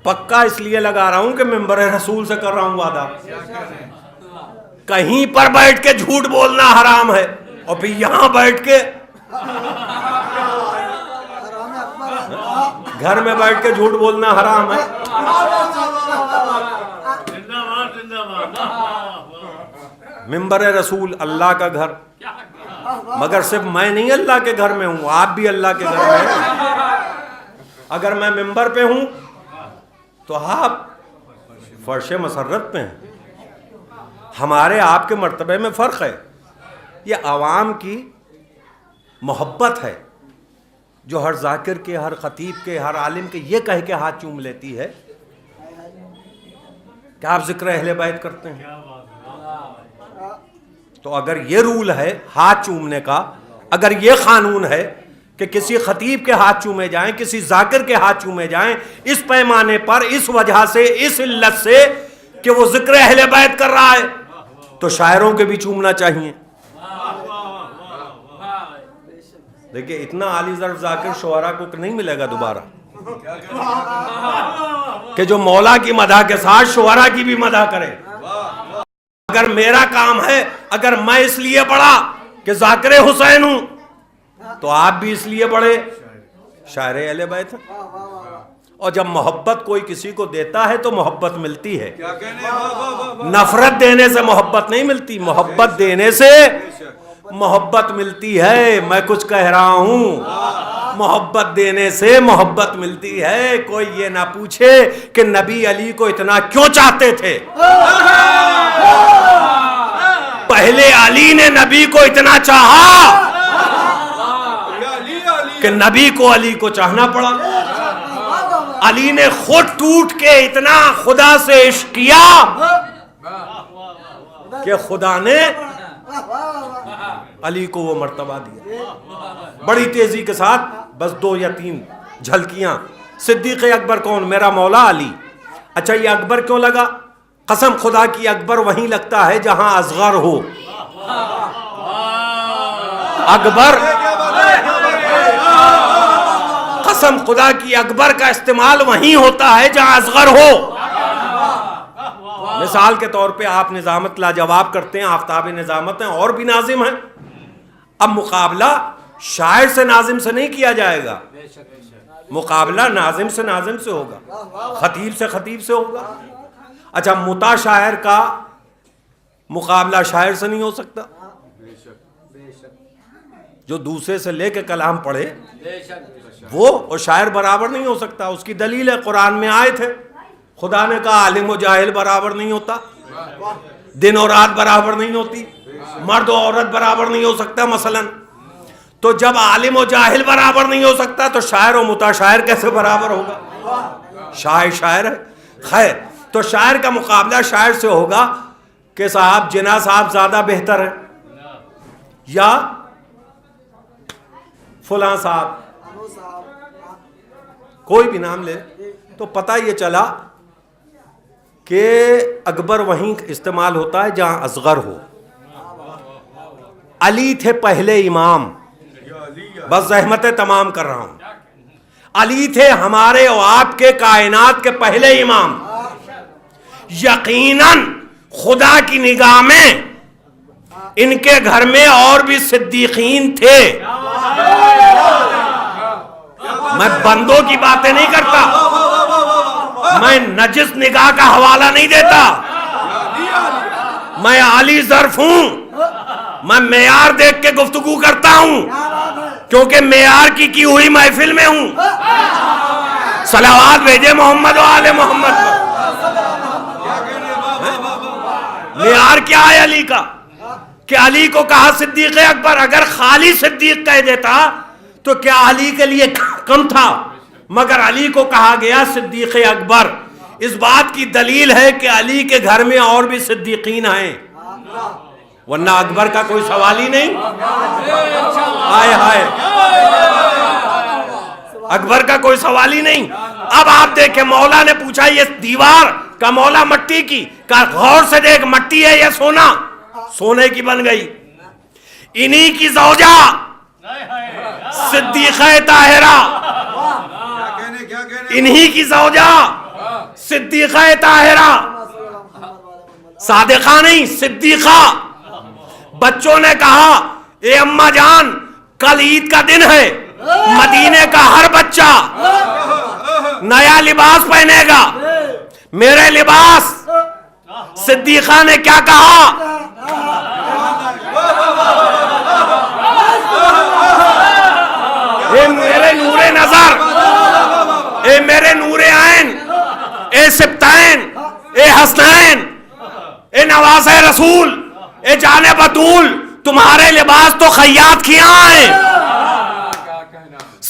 [SPEAKER 1] پکا اس لیے لگا رہا ہوں کہ منبر رسول سے کر رہا ہوں وعدہ. کہیں پر بیٹھ کے جھوٹ بولنا حرام ہے, اور پھر یہاں بیٹھ کے گھر میں بیٹھ کے جھوٹ بولنا حرام ہے. منبر رسول اللہ کا گھر, مگر صرف میں نہیں اللہ کے گھر میں ہوں, آپ بھی اللہ کے گھر میں ہیں. اگر میں منبر پہ ہوں تو آپ فرش مسرت پہ ہیں. ہمارے آپ کے مرتبے میں فرق ہے. یہ عوام کی محبت ہے جو ہر ذاکر کے, ہر خطیب کے, ہر عالم کے یہ کہہ کے ہاتھ چوم لیتی ہے کہ آپ ذکر اہل بیت کرتے ہیں. تو اگر یہ رول ہے ہاتھ چومنے کا, اگر یہ قانون ہے کہ کسی خطیب کے ہاتھ چومے جائیں, کسی ذاکر کے ہاتھ چومے جائیں, اس پیمانے پر, اس وجہ سے, اس علت سے کہ وہ ذکر اہل بیت کر رہا ہے, تو شاعروں کے بھی چومنا چاہیے. دیکھیں اتنا عالی ظرف ذاکر شعراء کو نہیں ملے گا دوبارہ کہ جو مولا کی مدح کے ساتھ شعراء کی بھی مدح کرے. اگر میرا کام ہے, اگر میں اس لیے پڑھا کہ ذاکر حسین ہوں, تو آپ بھی اس لیے پڑھے شاعر اہل بیت ہیں. اور جب محبت کوئی کسی کو دیتا ہے تو محبت ملتی ہے. نفرت دینے سے محبت نہیں ملتی, محبت دینے سے محبت ملتی ہے. میں کچھ کہہ رہا ہوں, محبت دینے سے محبت ملتی ہے. کوئی یہ نہ پوچھے کہ نبی علی کو اتنا کیوں چاہتے تھے. پہلے علی نے نبی کو اتنا چاہا کہ نبی کو علی کو چاہنا پڑا. علی نے خود ٹوٹ کے اتنا خدا سے عشق کیا کہ خدا نے علی کو وہ مرتبہ دیا. بڑی تیزی کے ساتھ بس 2 یا 3 جھلکیاں. صدیق اکبر کون؟ میرا مولا علی. اچھا یہ اکبر کیوں لگا؟ قسم خدا کی اکبر وہیں لگتا ہے جہاں اصغر ہو. اکبر, قسم خدا کی اکبر کا استعمال وہیں ہوتا ہے جہاں اصغر ہو. مثال کے طور پہ آپ نظامت لاجواب کرتے ہیں, آفتاب نظامت ہیں, اور بھی ناظم ہیں. اب مقابلہ شاعر سے ناظم سے نہیں کیا جائے گا, مقابلہ ناظم سے ناظم سے ہوگا, خطیب سے خطیب سے ہوگا. اچھا متا شاعر کا مقابلہ شاعر سے نہیں ہو سکتا, جو دوسرے سے لے کے کلام پڑھے وہ اور شاعر برابر نہیں ہو سکتا. اس کی دلیل ہے قرآن میں آیت ہے, خدا نے کہا عالم و جاہل برابر نہیں ہوتا, دن اور رات برابر نہیں ہوتی, مرد و عورت برابر نہیں ہو سکتا مثلا. تو جب عالم و جاہل برابر نہیں ہو سکتا تو شاعر و متا شاعر کیسے برابر ہوگا؟ شاعر شاعر ہے. خیر, تو شاعر کا مقابلہ شاعر سے ہوگا کہ صاحب جناح صاحب زیادہ بہتر ہے, یا فلاں صاحب، کوئی بھی نام لے، تو پتہ یہ چلا کہ اکبر وہیں استعمال ہوتا ہے جہاں اصغر ہو. علی تھے پہلے امام، بس زحمتیں تمام کر رہا ہوں. علی تھے ہمارے اور آپ کے کائنات کے پہلے امام. یقیناً خدا کی نگاہ میں ان کے گھر میں اور بھی صدیقین تھے. میں بندوں کی باتیں نہیں کرتا، میں نجس نگاہ کا حوالہ نہیں دیتا، میں عالی ظرف ہوں، میں معیار دیکھ کے گفتگو کرتا ہوں کیونکہ معیار کی ہوئی محفل میں ہوں. صلوات بھیجے محمد و آل محمد. معیار کیا ہے علی کا کہ علی کو کہا صدیق اکبر. اگر خالی صدیق کہہ دیتا تو کیا علی کے لیے کم تھا؟ مگر علی کو کہا گیا صدیق اکبر. اس بات کی دلیل ہے کہ علی کے گھر میں اور بھی صدیقین ہیں، ورنہ اکبر کا کوئی سوال ہی نہیں. ہائے ہائے، اکبر کا کوئی سوال ہی نہیں. اب آپ دیکھیں، مولا نے پوچھا یہ دیوار کا مولا مٹی کی، کہا غور سے دیکھ مٹی ہے یا سونا؟ سونے کی بن گئی. انہی کی زوجہ صدیقہ طاہرہ، انہی کی زوجہ صدیقہ طاہرہ، صادقہ نہیں صدیقہ. بچوں نے کہا اے اماں جان کل عید کا دن ہے، مدینے کا ہر بچہ نیا لباس پہنے گا، میرے لباس. صدیقہ نے کیا کہا؟ اے میرے نور نظر، اے میرے نور عین، اے سبتین، اے حسنین، اے نواز رسول، اے جان بطول، تمہارے لباس تو خیاط کی آئیں.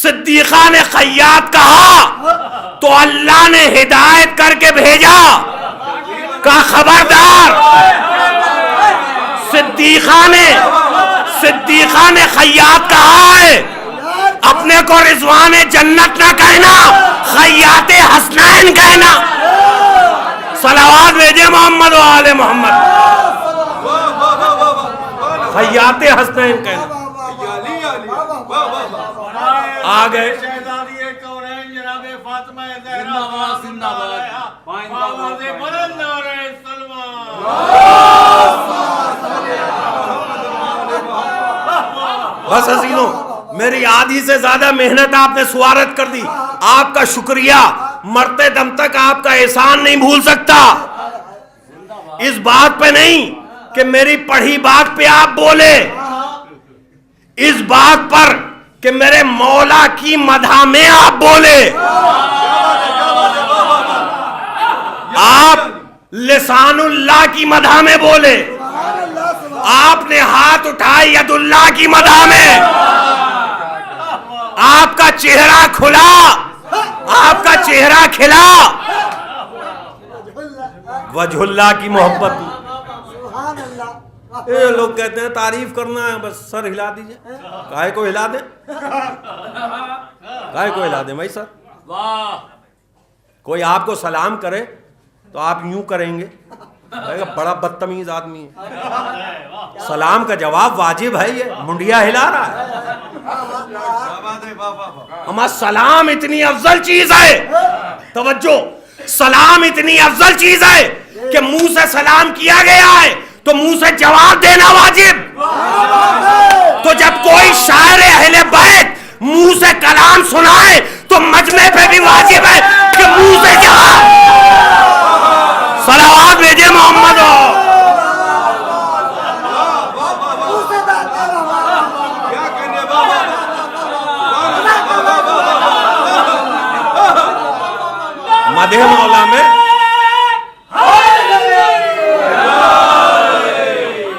[SPEAKER 1] صدیقہ نے خیاط کہا تو اللہ نے ہدایت کر کے بھیجا، کہا خبردار. صدیقہ نے خیاط کہا ہے، اپنے کو رضوان جنت نہ کہنا، خیاط حسنین کہنا. صلوات بھیجے محمد و آل محمد. خیاط حسنین کہنا. آ گئے بس حسینوں، میری آدھی سے زیادہ محنت آپ نے سوارت کر دی. آپ کا شکریہ، مرتے دم تک آپ کا احسان نہیں بھول سکتا. اس بات پہ نہیں کہ میری پڑھی بات پہ آپ بولے، اس بات پر کہ میرے مولا کی مدح میں آپ بولے. آپ لسان اللہ کی مدح میں بولے، آپ نے ہاتھ اٹھائے ید اللہ کی مدح میں، آپ کا چہرہ کھلا، آپ کا چہرہ کھلا وجہ اللہ کی محبت. یہ لوگ کہتے ہیں تعریف کرنا ہے بس سر ہلا دیجئے. کائے کو ہلا دیں، کائے کو ہلا دیں بھائی سر. کوئی آپ کو سلام کرے تو آپ یوں کریں گے، بڑا بدتمیز آدمی ہے. سلام کا جواب واجب ہے، یہ منڈیا ہلا رہا ہے. ہمارا سلام اتنی افضل چیز ہے، توجہ، سلام اتنی افضل چیز ہے کہ منہ سے سلام کیا گیا ہے تو منہ سے جواب دینا واجب. تو جب کوئی شاعر اہل بیت منہ سے کلام سنائے تو مجمع پہ بھی واجب ہے کہ منہ سے جواب. صلوات بھیجے محمد. مدح مولا میں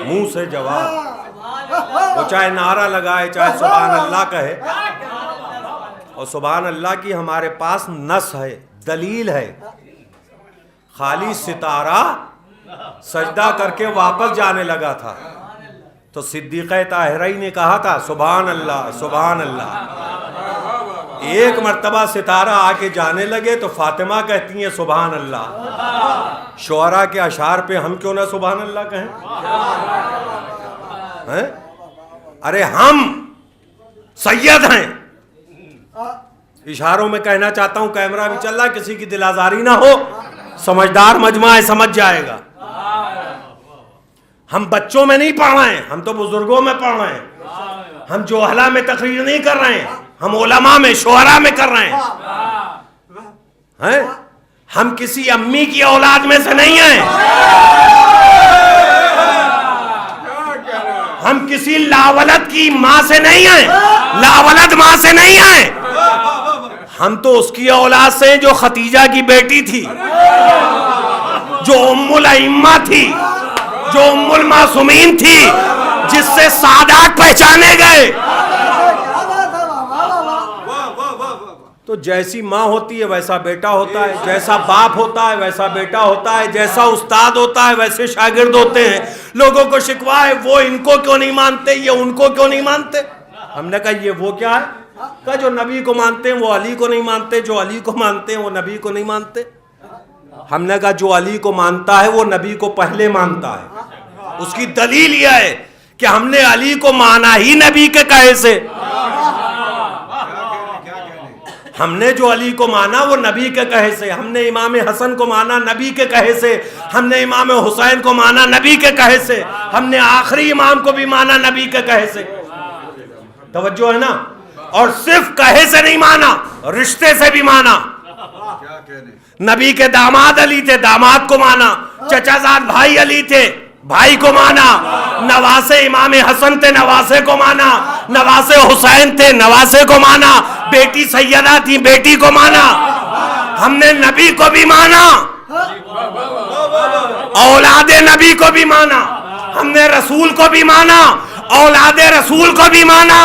[SPEAKER 1] منہ سے جواب، وہ چاہے نعرہ لگائے چاہے سبحان اللہ کہے. اور سبحان اللہ کی ہمارے پاس نص ہے، دلیل ہے. خالی ستارہ سجدہ کر کے واپس جانے لگا تھا، تو صدیقہ طاہرہ نے کہا تھا سبحان اللہ سبحان اللہ. ایک مرتبہ ستارہ آ کے جانے لگے تو فاطمہ کہتی ہیں سبحان اللہ. شعراء کے اشعار پہ ہم کیوں نہ سبحان اللہ کہیں؟ ارے ہم سید ہیں. اشاروں میں کہنا چاہتا ہوں، کیمرہ بھی چل رہا ہے، کسی کی دل آزاری نہ ہو، سمجھدار مجمع ہے، سمجھ جائے گا. ہم بچوں میں نہیں پڑھ رہے ہیں، ہم تو بزرگوں میں پڑھ رہے ہیں. ہم جوہلا میں تقریر نہیں کر رہے ہیں، ہم علماء میں شعراء میں کر رہے ہیں. ہم کسی امی کی اولاد میں سے نہیں ہیں، ہم کسی لاولد کی ماں سے نہیں ہیں، لاولد ماں سے نہیں ہیں. ہم تو اس کی اولاد سے ہیں جو ختیجہ کی بیٹی تھی، جو ام الائمہ تھی، جو ام المعصومین تھی، جس سے سادات پہچانے گئے. تو جیسی ماں ہوتی ہے ویسا بیٹا ہوتا ہے، جیسا باپ ہوتا ہے ویسا بیٹا ہوتا ہے، جیسا استاد ہوتا ہے ویسے شاگرد ہوتے ہیں. لوگوں کو شکوا ہے وہ ان کو کیوں نہیں مانتے، یہ ان کو کیوں نہیں مانتے. ہم نے کہا یہ وہ کیا ہے؟ کہا جو نبی کو مانتے ہیں وہ علی کو نہیں مانتے، جو علی کو مانتے ہیں وہ نبی کو نہیں مانتے. ہم نے کہا جو علی کو مانتا ہے وہ نبی کو پہلے مانتا ہے. اس کی دلیل یہ ہے کہ ہم نے علی کو مانا ہی نبی کے کہے سے. ہم نے جو علی کو مانا وہ نبی کے کہے سے. ہم نے امام حسن کو مانا نبی کے کہے سے. ہم نے امام حسین کو مانا نبی کے کہے سے. ہم نے آخری امام کو بھی مانا نبی کے کہے سے. توجہ ہے نا. اور صرف کہے سے نہیں مانا، رشتے سے بھی مانا. نبی کے داماد علی تھے، داماد کو مانا. چچا زاد بھائی علی تھے، بھائی کو مانا. نواسے امام حسن تھے، نواسے کو مانا. نواسے حسین تھے، نواسے کو مانا. بیٹی سیدہ تھی، بیٹی کو مانا. ہم نے نبی کو بھی مانا، اولاد نبی کو بھی مانا. ہم نے رسول کو بھی مانا، اولاد رسول کو بھی مانا.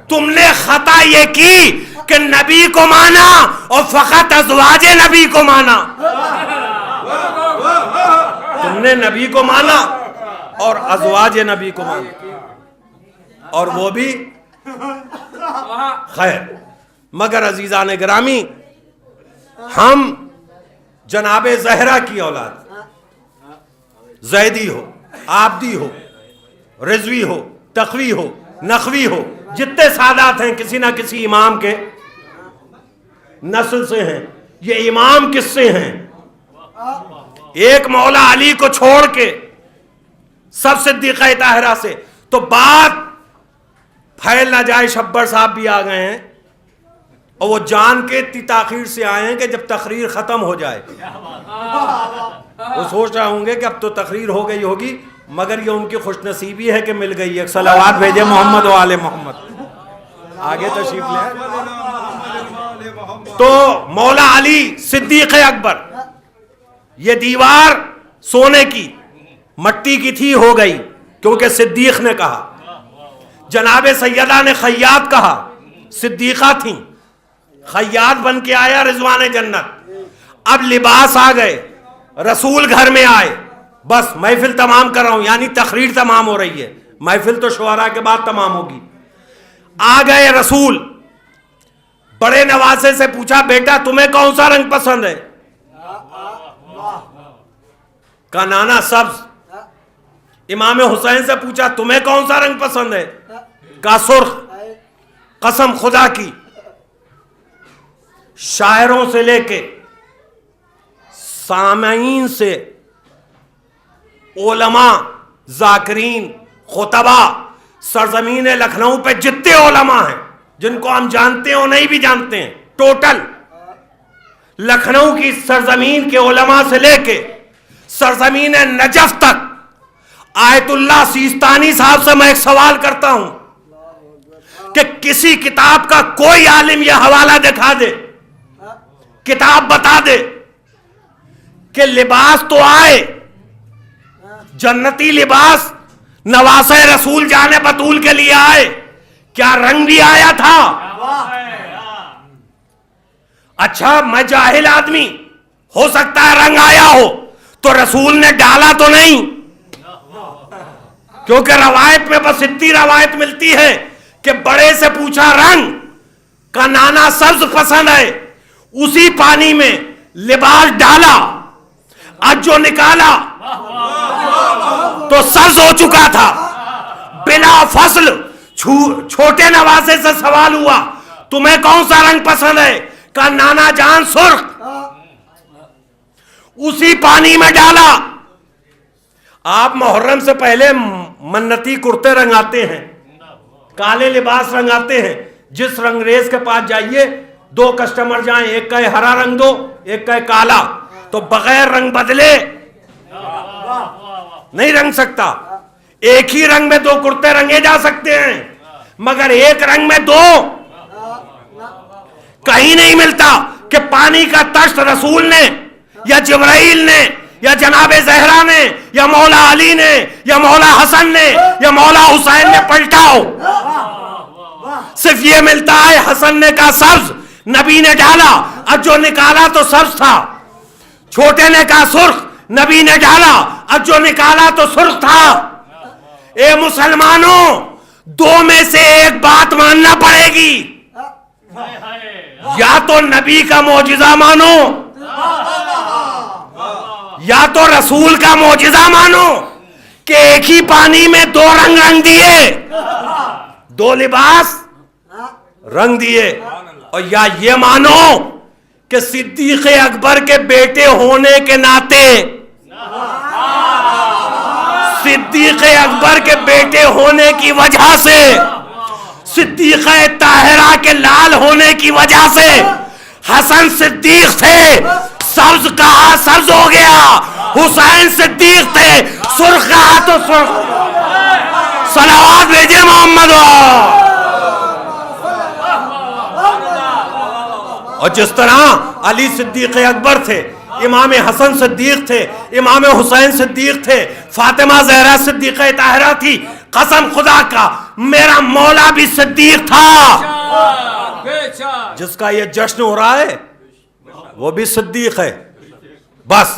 [SPEAKER 1] تم نے خطا یہ کی کہ نبی کو مانا اور فقط ازواج نبی کو مانا. تم نے نبی کو مانا اور ازواج نبی کو مانا، اور وہ بھی خیر. مگر عزیزان گرامی، ہم جناب زہرا کی اولاد، زیدی ہو، عابدی ہو، رضوی ہو، تقوی ہو، نقوی ہو، جتنے سادات ہیں کسی نہ کسی امام کے نسل سے ہیں. یہ امام کس سے ہیں؟ ایک مولا علی کو چھوڑ کے سب صدیقہ طاہرہ سے. تو بات پھیل نہ جائے، شبر صاحب بھی آ گئے ہیں اور وہ جان کے اتنی تاخیر سے آئے ہیں کہ جب تقریر ختم ہو جائے وہ سوچ رہے ہوں گے کہ اب تو تقریر ہو گئی ہوگی، مگر یہ ان کی خوش نصیبی ہے کہ مل گئی. ایک صلوات بھیجے محمد و آل محمد. آگے تشریف لیں. تو مولا علی صدیق اکبر، یہ دیوار سونے کی مٹی کی تھی، ہو گئی کیونکہ صدیق نے کہا. جناب سیدہ نے خیاط کہا، صدیقہ تھیں، خیاط بن کے آیا رضوان جنت. اب لباس آ گئے، رسول گھر میں آئے. بس محفل تمام کر رہا ہوں، یعنی تقریر تمام ہو رہی ہے، محفل تو شعراء کے بعد تمام ہوگی. آ گئے رسول. بڑے نواسے سے پوچھا بیٹا تمہیں کون سا رنگ پسند ہے؟ کہا نانا سبز. امام حسین سے پوچھا تمہیں کون سا رنگ پسند ہے؟ کہا سرخ. قسم خدا کی، شاعروں سے لے کے سامعین سے، علماء، ذاکرین، خطبہ، سرزمین لکھنؤ پہ جتنے علماء ہیں جن کو ہم جانتے ہیں اور نہیں بھی جانتے ہیں، ٹوٹل لکھنؤ کی سرزمین کے علماء سے لے کے سرزمین نجف تک، آیت اللہ سیستانی صاحب سے میں ایک سوال کرتا ہوں کہ کسی کتاب کا کوئی عالم یہ حوالہ دکھا دے، کتاب بتا دے کہ لباس تو آئے، جنتی لباس نواسہ رسول جان بطول کے لیے آئے، کیا رنگ بھی آیا تھا؟ اچھا میں جاہل آدمی، ہو سکتا ہے رنگ آیا ہو، تو رسول نے ڈالا تو نہیں؟
[SPEAKER 2] کیونکہ روایت میں بس اتنی روایت ملتی ہے کہ بڑے سے پوچھا رنگ کا، نانا سبز پسند ہے، اسی پانی میں لباس ڈالا، آج جو نکالا تو سبز ہو چکا تھا۔ بلا فصل چھوٹے نوازے سے سوال ہوا تمہیں کون سا رنگ پسند ہے؟ کہا نانا جان سرخ، اسی پانی میں ڈالا۔ آپ محرم سے پہلے منتی کرتے رنگاتے ہیں، کالے لباس رنگاتے ہیں، جس رنگریز کے پاس جائیے 2 کسٹمر جائیں، ایک کہے ہرا رنگ دو، ایک کہے کالا، تو بغیر رنگ بدلے نہیں رنگ سکتا۔ ایک ہی رنگ میں 2 کرتے رنگے جا سکتے ہیں، مگر ایک رنگ میں 2 کہیں نہیں ملتا کہ پانی کا تشت رسول نے یا جبرائیل نے یا جناب زہرا نے یا مولا علی نے یا مولا حسن نے یا مولا حسین نے پلٹا ہو۔ صرف یہ ملتا ہے حسن نے کہا سبز، نبی نے ڈالا، اب جو نکالا تو سبز تھا۔ چھوٹے نے کہا سرخ، نبی نے ڈالا، اب جو نکالا تو سرخ تھا۔ اے مسلمانوں، 2 میں سے ایک بات ماننا پڑے گی، یا تو نبی کا معجزہ مانو یا تو رسول کا معجزہ مانو کہ ایک ہی پانی میں 2 رنگ رنگ دیے، 2 لباس رنگ دیے، اور یا یہ مانو کہ صدیق اکبر کے بیٹے ہونے کے ناطے، صدیق اکبر کے بیٹے ہونے کی وجہ سے، صدیقہ طاہرہ کے لال ہونے کی وجہ سے حسن صدیق تھے، سبز کہا سبز ہو گیا، حسین صدیق تھے، سرخ کہا تو سرخ۔ صلوات بھیجے محمد۔ اور جس طرح علی صدیق اکبر تھے، امام حسن صدیق تھے، امام حسین صدیق تھے، فاطمہ زہرا صدیقہ طاہرہ تھی، قسم خدا کا میرا مولا بھی صدیق تھا۔ جس کا یہ جشن ہو رہا ہے وہ بھی صدیق ہے۔ بس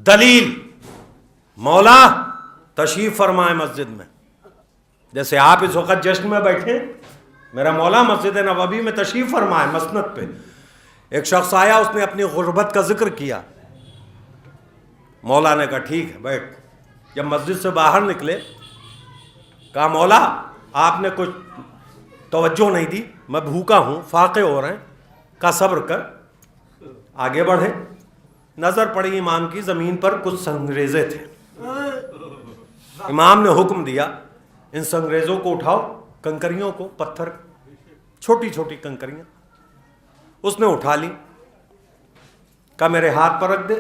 [SPEAKER 2] دلیل، مولا تشریف فرمائے مسجد میں، جیسے آپ اس وقت جشن میں بیٹھے، میرا مولا مسجد نبوی میں تشریف فرمائے مسند پہ۔ ایک شخص آیا، اس نے اپنی غربت کا ذکر کیا، مولا نے کہا ٹھیک ہے بیٹھ۔ جب مسجد سے باہر نکلے کہا مولا آپ نے کچھ توجہ نہیں دی، میں بھوکا ہوں، فاقے ہو رہے ہیں۔ کہا صبر کر، آگے بڑھے۔ نظر پڑی امام کی، زمین پر کچھ سنگریزے تھے۔ امام نے حکم دیا ان سنگریزوں کو اٹھاؤ، کنکریوں کو، پتھر، چھوٹی چھوٹی کنکریاں۔ اس نے اٹھا لی، کہا میرے ہاتھ پر رکھ دے۔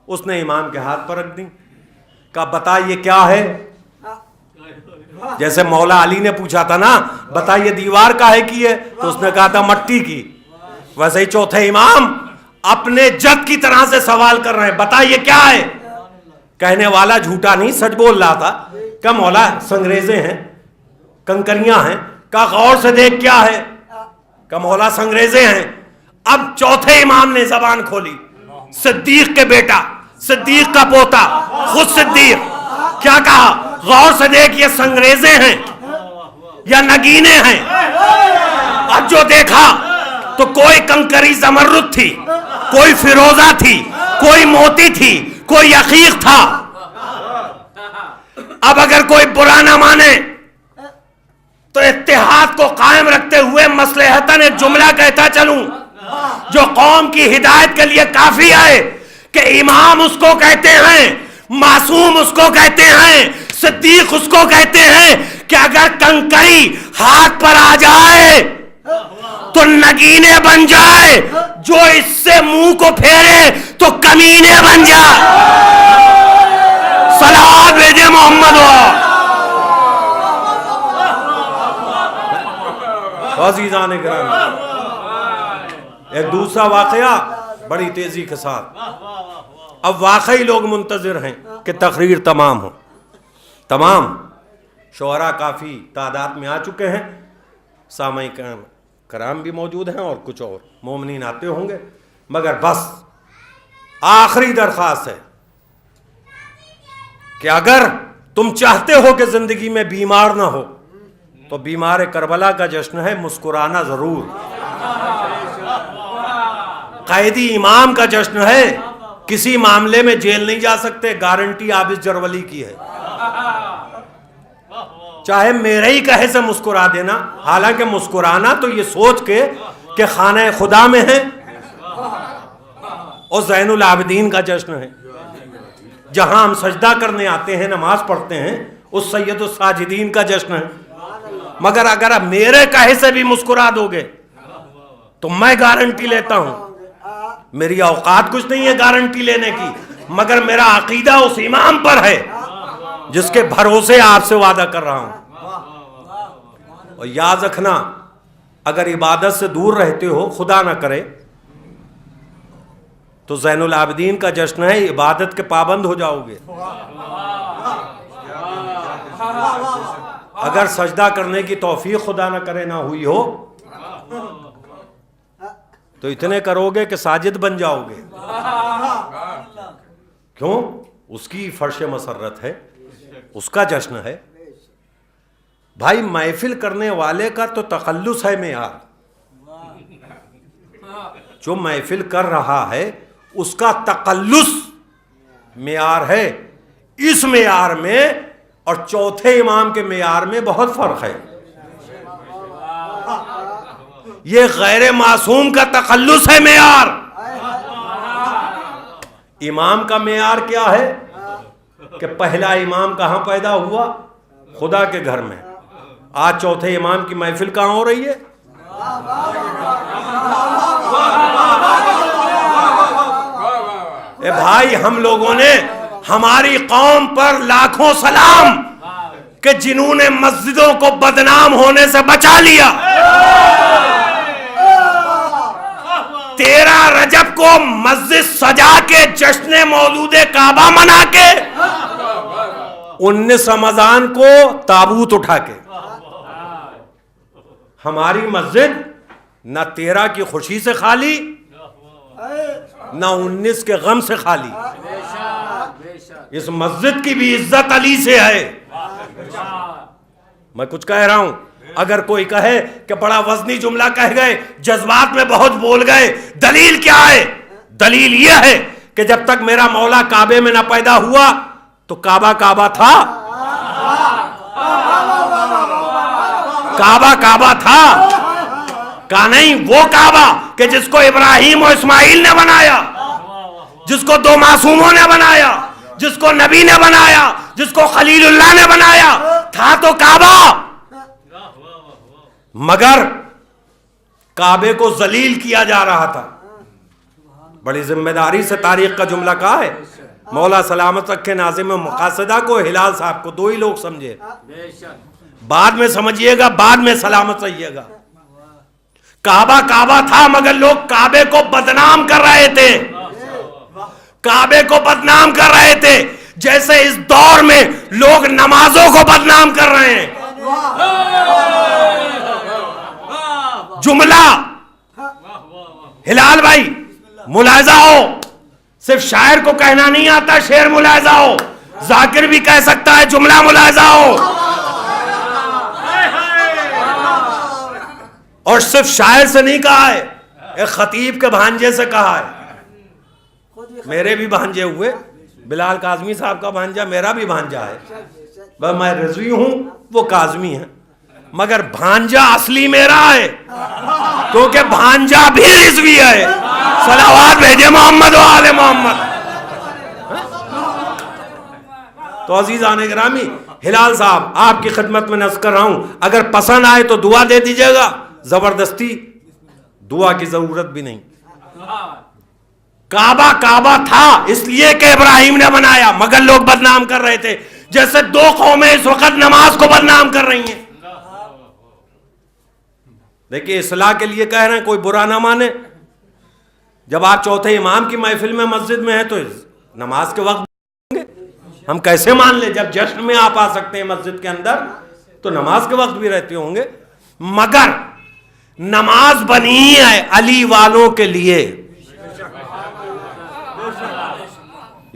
[SPEAKER 2] اس نے امام کے ہاتھ پر رکھ دی، کہا بتا یہ کیا ہے؟ جیسے مولا علی نے پوچھا تھا نا بتا یہ دیوار کاہے کی ہے، تو اس نے کہا تھا مٹی کی۔ ویسے ہی چوتھے امام اپنے جد کی طرح سے سوال کر رہے ہیں، بتا یہ کیا ہے؟ کہنے والا جھوٹا نہیں، سچ بول رہا تھا۔ کہا مولا سنگریزے ہیں، کنکریاں ہیں۔ کہا غور سے دیکھ کیا ہے؟ کہا مولا سنگریزے ہیں۔ اب چوتھے امام نے زبان کھولی، صدیق کے بیٹا، صدیق کا پوتا، خود صدیق، کیا کہا؟ غور سے دیکھ یہ سنگریزے ہیں یا نگینے ہیں؟ اب جو دیکھا تو کوئی کنکری زمرد تھی، کوئی فیروزہ تھی، کوئی موتی تھی، کوئی عقیق تھا۔ اب اگر کوئی برا نہ مانے تو اتحاد کو قائم رکھتے ہوئے مصلحتاً ایک جملہ کہتا چلوں جو قوم کی ہدایت کے لیے کافی ہے، کہ امام اس کو کہتے ہیں، معصوم اس کو کہتے ہیں، صدیق اس کو کہتے ہیں کہ اگر کنکری ہاتھ پر آ جائے تو نگینے بن جائے، جو اس سے منہ کو پھیرے تو کمینے بن جائے۔ صلوات بھیجے محمد۔ عزیزان گرامی، ایک دوسرا واقعہ بڑی تیزی کے ساتھ۔ اب واقعی لوگ منتظر ہیں کہ تقریر تمام ہو۔ تمام شعراء کافی تعداد میں آ چکے ہیں، سامعین کرام بھی موجود ہیں اور کچھ اور مومنین آتے ہوں گے، مگر بس آخری درخواست ہے کہ اگر تم چاہتے ہو کہ زندگی میں بیمار نہ ہو تو بیمار کربلا کا جشن ہے مسکرانا ضرور. قائدی امام کا جشن ہے, کسی معاملے میں جیل نہیں جا سکتے, گارنٹی عابد جرولی کی ہے. چاہے میرے ہی کہے سے مسکرا دینا, حالانکہ مسکرانا تو یہ سوچ کے کہ خانہ خدا میں ہے, اور زین العابدین کا جشن ہے جہاں ہم سجدہ کرنے آتے ہیں, نماز پڑھتے ہیں, اس سید الساجدین کا جشن ہے. مگر اگر آپ میرے کہے سے بھی مسکرا دو گے تو میں گارنٹی لیتا ہوں, میری اوقات کچھ نہیں ہے گارنٹی لینے کی, مگر میرا عقیدہ اس امام پر ہے جس کے بھروسے آپ سے وعدہ کر رہا ہوں. اور یاد رکھنا, اگر عبادت سے دور رہتے ہو, خدا نہ کرے, تو زین العابدین کا جشن ہے, عبادت کے پابند ہو جاؤ گے. اگر سجدہ کرنے کی توفیق خدا نہ کرے نہ ہوئی ہو تو اتنے کرو گے کہ ساجد بن جاؤ گے. کیوں؟ اس کی فرش مسرت ہے, اس کا جشن ہے. بھائی محفل کرنے والے کا تو تخلص ہے معیار, جو محفل کر رہا ہے اس کا تخلص معیار ہے. اس معیار میں اور چوتھے امام کے معیار میں بہت فرق ہے. یہ غیر معصوم کا تخلص ہے معیار. امام کا معیار کیا ہے کہ پہلا امام کہاں پیدا ہوا؟ خدا کے گھر میں. آج چوتھے امام کی محفل کہاں ہو رہی ہے؟ اے بھائی, ہم لوگوں نے ہماری قوم پر لاکھوں سلام کہ جنہوں نے مسجدوں کو بدنام ہونے سے بچا لیا. 13 رجب کو مسجد سجا کے جشن مولود کعبہ منا کے, 19 رمضان کو تابوت اٹھا کے. ہماری مسجد نہ 13 کی خوشی سے خالی نہ 19 کے غم سے خالی. اس مسجد کی بھی عزت علی سے ہے. میں کچھ کہہ رہا ہوں, اگر کوئی کہے کہ بڑا وزنی جملہ کہہ گئے, جذبات میں بہت بول گئے, دلیل کیا ہے؟ دلیل یہ ہے کہ جب تک میرا مولا کعبے میں نہ پیدا ہوا تو کعبہ کعبہ تھا. کعبہ کعبہ تھا کا نہیں, وہ کعبہ کہ جس کو ابراہیم و اسماعیل نے بنایا, جس کو 2 معصوموں نے بنایا, جس کو نبی نے بنایا, جس کو خلیل اللہ نے بنایا, تھا تو کعبہ. مگر کعبے کو ذلیل کیا جا رہا تھا. بڑی ذمہ داری سے تاریخ کا جملہ کہا ہے. مولا سلامت رکھے ناظم مقاصدہ کو, ہلال صاحب کو, 2 ہی لوگ سمجھے, بعد میں سمجھیے گا, بعد میں سلامت رہیے گا. کعبہ کعبہ تھا مگر لوگ کعبے کو بدنام کر رہے تھے. کعبے کو بدنام کر رہے تھے جیسے اس دور میں لوگ نمازوں کو بدنام کر رہے ہیں. جملہ ہلال بھائی ملاحظہ ہو, صرف شاعر کو کہنا نہیں آتا, شعر ملاحظہ ہو, ذاکر بھی کہہ سکتا ہے, جملہ ملاحظہ ہو. اور صرف شاعر سے نہیں کہا ہے, ایک خطیب کے بھانجے سے کہا ہے. میرے بھی بھانجے ہوئے, بلال کاظمی صاحب کا بھانجا میرا بھی بھانجا ہے. میں رضوی ہوں, وہ کاظمی ہیں, مگر بھانجا اصلی میرا ہے کیونکہ بھانجا بھی رضوی ہے. صلوات بھیجے محمد و آل محمد. تو عزیزان گرامی, ہلال صاحب آپ کی خدمت میں نذر کر رہا ہوں, اگر پسند آئے تو دعا دے دیجئے گا, زبردستی دعا کی ضرورت بھی نہیں. کعبہ کعبہ تھا اس لیے کہ ابراہیم نے بنایا, مگر لوگ بدنام کر رہے تھے, جیسے 2 قومیں اس وقت نماز کو بدنام کر رہی ہیں. دیکھیے اصلاح کے لیے کہہ رہے ہیں, کوئی برا نہ مانے. جب آپ چوتھے امام کی محفل میں مسجد میں ہیں تو نماز کے وقت ہوں گے, ہم کیسے مان لیں؟ جب جشن میں آپ آ سکتے ہیں مسجد کے اندر تو نماز کے وقت بھی رہتے ہوں گے. مگر نماز بنی ہے علی والوں کے لیے.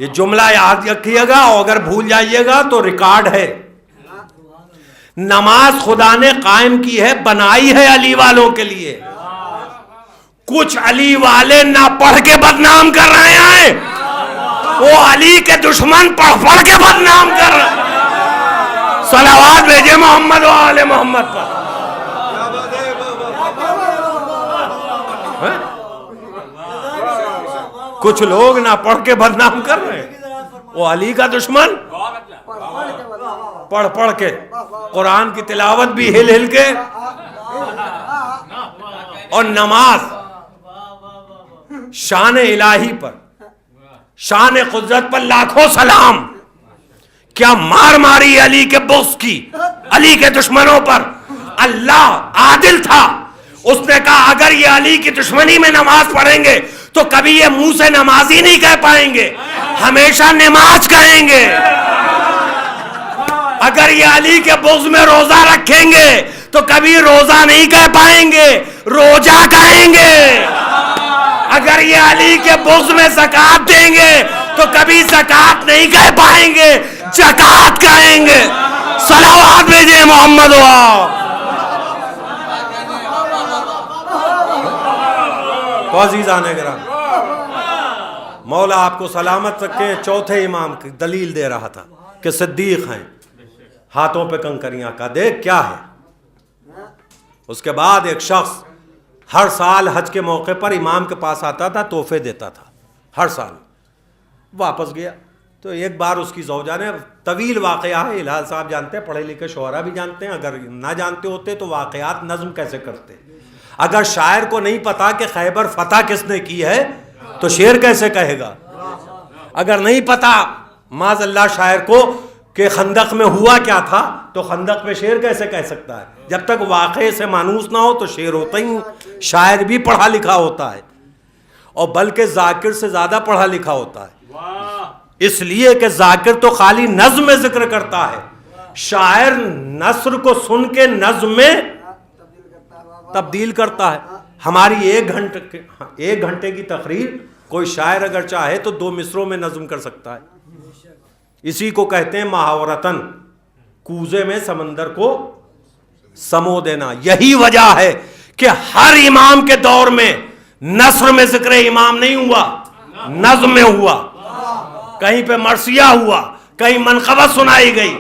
[SPEAKER 2] یہ جملہ یاد رکھیے گا، اور اگر بھول جائیے گا تو ریکارڈ ہے. نماز خدا نے قائم کی ہے، بنائی ہے علی والوں کے لیے. کچھ علی والے نہ پڑھ کے بدنام کر رہے ہیں، وہ علی کے دشمن پڑھ کے بدنام کر رہے ہیں. صلوات بھیجے محمد و آل محمد پر. کچھ لوگ نہ پڑھ کے بدنام کر رہے ہیں، وہ علی کا دشمن پڑھ کے قرآن کی تلاوت بھی ہل ہل کے. اور نماز شان الہی پر، شان قدرت پر لاکھوں سلام. کیا مار ماری علی کے بغض کی، علی کے دشمنوں پر. اللہ عادل تھا، اس نے کہا اگر یہ علی کی دشمنی میں نماز پڑھیں گے تو کبھی یہ منہ سے نمازی نہیں کہہ پائیں گے، ہمیشہ نماز کہیں گے. اگر یہ علی کے بغض میں روزہ رکھیں گے تو کبھی روزہ نہیں کہہ پائیں گے، روزہ کہیں گے. اگر یہ علی کے بغض میں زکات دیں گے تو کبھی زکات نہیں کہہ پائیں گے، زکات کہیں گے. صلوات بھیجے محمد و تو عزیزان گرامی، مولا آپ کو سلامت رکھے. چوتھے امام کی دلیل دے رہا تھا کہ صدیق ہیں، ہاتھوں پہ کنکریاں کا دیکھ کیا ہے. اس کے بعد ایک شخص ہر سال حج کے موقع پر امام کے پاس آتا تھا، تحفے دیتا تھا ہر سال. واپس گیا تو ایک بار اس کی زوجہ نے، طویل واقعہ ہے، الہال صاحب جانتے ہیں، پڑھے لکھے شعراء بھی جانتے ہیں، اگر نہ جانتے ہوتے تو واقعات نظم کیسے کرتے. اگر شاعر کو نہیں پتا کہ خیبر فتح کس نے کی ہے تو شعر کیسے کہے گا. اگر نہیں پتا معاذ اللہ شاعر کو کہ خندق میں ہوا کیا تھا تو خندق میں شعر کیسے کہہ سکتا ہے. جب تک واقعے سے مانوس نہ ہو تو شعر ہوتا ہی. شاعر بھی پڑھا لکھا ہوتا ہے، اور بلکہ ذاکر سے زیادہ پڑھا لکھا ہوتا ہے. اس لیے کہ ذاکر تو خالی نظم میں ذکر کرتا ہے، شاعر نثر کو سن کے نظم میں تبدیل کرتا ہے. ہماری ایک گھنٹے کی تقریر کوئی شاعر اگر چاہے تو 2 مصروں میں نظم کر سکتا ہے. اسی کو کہتے ہیں محاورتن، کوزے میں سمندر کو سمو دینا. یہی وجہ ہے کہ ہر امام کے دور میں نثر میں ذکر امام نہیں ہوا، نظم میں ہوا. کہیں پہ مرثیہ ہوا، کہیں منقبت سنائی گئی.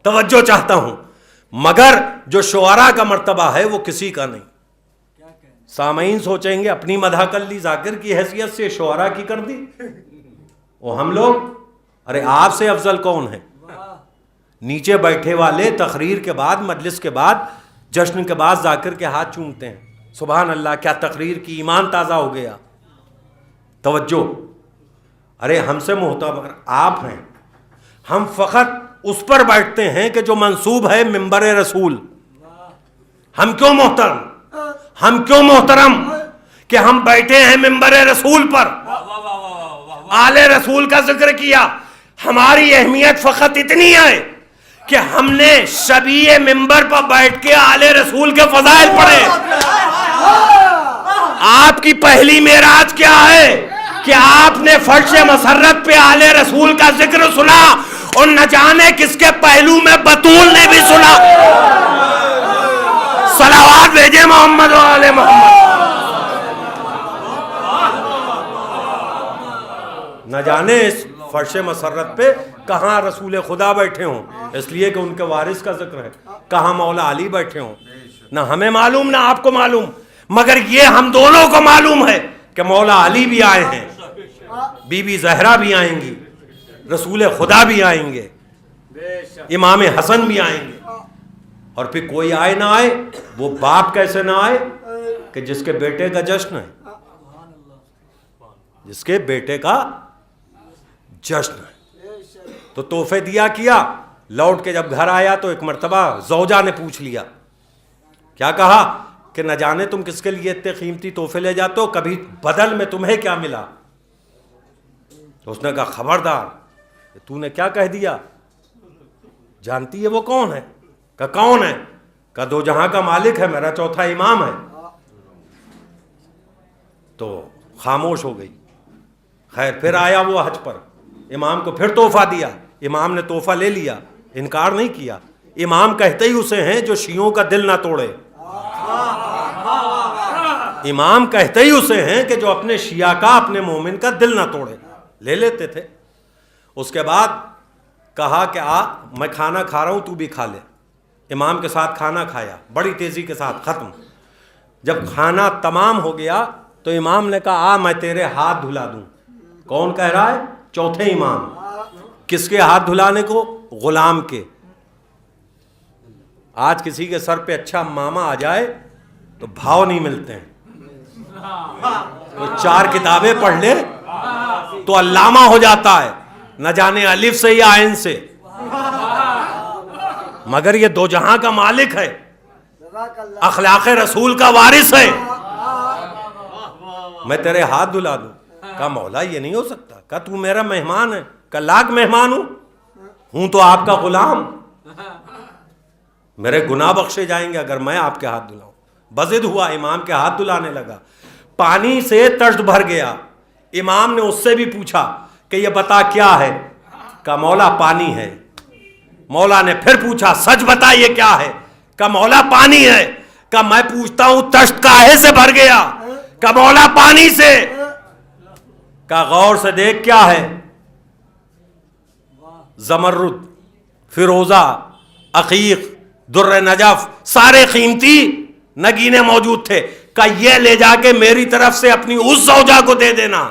[SPEAKER 2] توجہ چاہتا ہوں، مگر جو شعراء کا مرتبہ ہے وہ کسی کا نہیں. سامعین سوچیں گے اپنی مدح کر لی، ذاکر کی حیثیت سے شعراء کی کر دی. وہ ہم لوگ، ارے آپ سے افضل کون ہے؟ نیچے بیٹھے والے تقریر کے بعد، مجلس کے بعد، جشن کے بعد ذاکر کے ہاتھ چومتے ہیں. سبحان اللہ، کیا تقریر کی، ایمان تازہ ہو گیا. توجہ، ارے ہم سے معتبر آپ ہیں، ہم فقط اس پر بیٹھتے ہیں کہ جو منسوب ہے ممبر رسول. ہم کیوں محترم کہ ہم بیٹھے ہیں ممبر رسول پر، آل رسول کا ذکر کیا. ہماری اہمیت فقط اتنی ہے کہ ہم نے شبیہ ممبر پر بیٹھ کے آل رسول کے فضائل پڑھے. آپ کی پہلی معراج کیا ہے کہ آپ نے فرش مسرت پہ آل رسول کا ذکر سنا، اور نہ جانے کس کے پہلو میں بطول نے بھی سنا. صلوات بھیجے محمد و آل محمد. نہ جانے اس فرش مسرت پہ کہاں رسول خدا بیٹھے ہوں، اس لیے کہ ان کے وارث کا ذکر ہے، کہاں مولا علی بیٹھے ہوں. نہ ہمیں معلوم، نہ آپ کو معلوم، مگر یہ ہم دونوں کو معلوم ہے کہ مولا علی بھی آئے ہیں، بی بی زہرا بھی آئیں گی، رسول خدا بھی آئیں گے، امام حسن بھی آئیں گے. اور پھر کوئی آئے نہ آئے، وہ باپ کیسے نہ آئے کہ جس کے بیٹے کا جشن ہے، جس کے بیٹے کا جشن ہے. تو تحفے دیا کیا. لوٹ کے جب گھر آیا تو ایک مرتبہ زوجہ نے پوچھ لیا، کیا کہا کہ نہ جانے تم کس کے لیے اتنے قیمتی تحفے لے جاتے ہو، کبھی بدل میں تمہیں کیا ملا. تو اس نے کہا خبردار، تو نے کیا کہہ دیا، جانتی ہے وہ کون ہے؟ کہ کون ہے؟ کہ دو جہاں کا مالک ہے، میرا چوتھا امام ہے. تو خاموش ہو گئی. خیر پھر آیا وہ حج پر، امام کو پھر تحفہ دیا، امام نے تحفہ لے لیا، انکار نہیں کیا. امام کہتے ہی اسے ہیں جو شیعوں کا دل نہ توڑے. امام کہتے ہی اسے ہیں کہ جو اپنے شیعہ کا، اپنے مومن کا دل نہ توڑے. لے لیتے تھے. اس کے بعد کہا کہ میں کھانا کھا رہا ہوں تو بھی کھا لے. امام کے ساتھ کھانا کھایا بڑی تیزی کے ساتھ، ختم. جب کھانا تمام ہو گیا تو امام نے کہا میں تیرے ہاتھ دھلا دوں. کون کہہ رہا ہے؟ چوتھے امام. کس کے ہاتھ دھلانے کو؟ غلام کے. آج کسی کے سر پہ اچھا ماما آ جائے تو بھاؤ نہیں ملتے ہیں. وہ 4 کتابیں پڑھ لے تو علامہ ہو جاتا ہے، نہ جانے الف سے یا عین سے. مگر یہ دو جہاں کا مالک ہے، اخلاق رسول کا وارث ہے. میں تیرے ہاتھ دھلا دوں. کہا مولا یہ نہیں ہو سکتا. کہا تو میرا مہمان ہے. کہا لاکھ مہمان ہوں تو آپ کا غلام. میرے گناہ بخشے جائیں گے اگر میں آپ کے ہاتھ دھلاؤں. بضد ہوا، امام کے ہاتھ دھلانے لگا. پانی سے تشت بھر گیا. امام نے اس سے بھی پوچھا کہ یہ بتا کیا ہے. کہا مولا پانی ہے. مولا نے پھر پوچھا سچ بتا یہ کیا ہے. کہا مولا پانی ہے. کہا میں پوچھتا ہوں تشت کاہے سے بھر گیا. کہا مولا پانی سے. کہا غور سے دیکھ کیا ہے. زمرد، فیروزہ، عقیق، در نجف، سارے قیمتی نگینے موجود تھے. کہا یہ لے جا کے میری طرف سے اپنی اس زوجہ کو دے دینا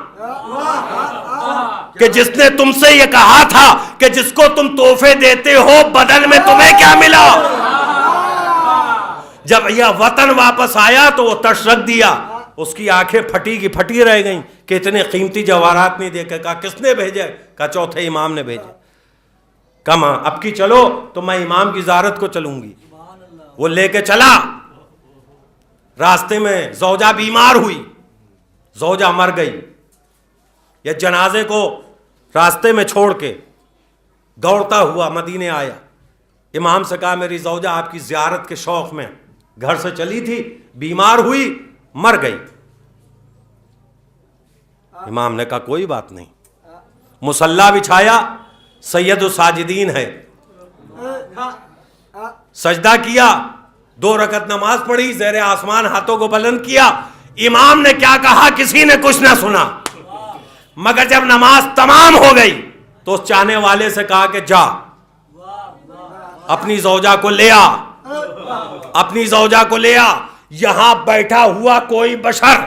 [SPEAKER 2] کہ جس نے تم سے یہ کہا تھا کہ جس کو تم تحفے دیتے ہو بدل میں تمہیں کیا ملا. جب یہ وطن واپس آیا تو وہ تش رکھ دیا. اس کی آنکھیں پھٹی کی پھٹی رہ گئیں کہ اتنے قیمتی جواہرات نہیں دیکھے. کہا کس نے بھیجے؟ کہا چوتھے امام نے بھیجے. کہا ماں اب کی چلو تو میں امام کی زیارت کو چلوں گی. وہ لے کے چلا. راستے میں زوجہ بیمار ہوئی، زوجہ مر گئی. یہ جنازے کو راستے میں چھوڑ کے دوڑتا ہوا مدینے آیا. امام سے کہا میری زوجہ آپ کی زیارت کے شوق میں گھر سے چلی تھی، بیمار ہوئی، مر گئی. امام نے کہا کوئی بات نہیں. مصلی بچھایا، سید الساجدین ہے، سجدہ کیا، 2 رکعت نماز پڑھی، زیر آسمان ہاتھوں کو بلند کیا. امام نے کیا کہا کسی نے کچھ نہ سنا. مگر جب نماز تمام ہو گئی تو اس چاہنے والے سے کہا کہ جا اپنی زوجہ کو لے آ، اپنی زوجہ کو لے آ. یہاں بیٹھا ہوا کوئی بشر،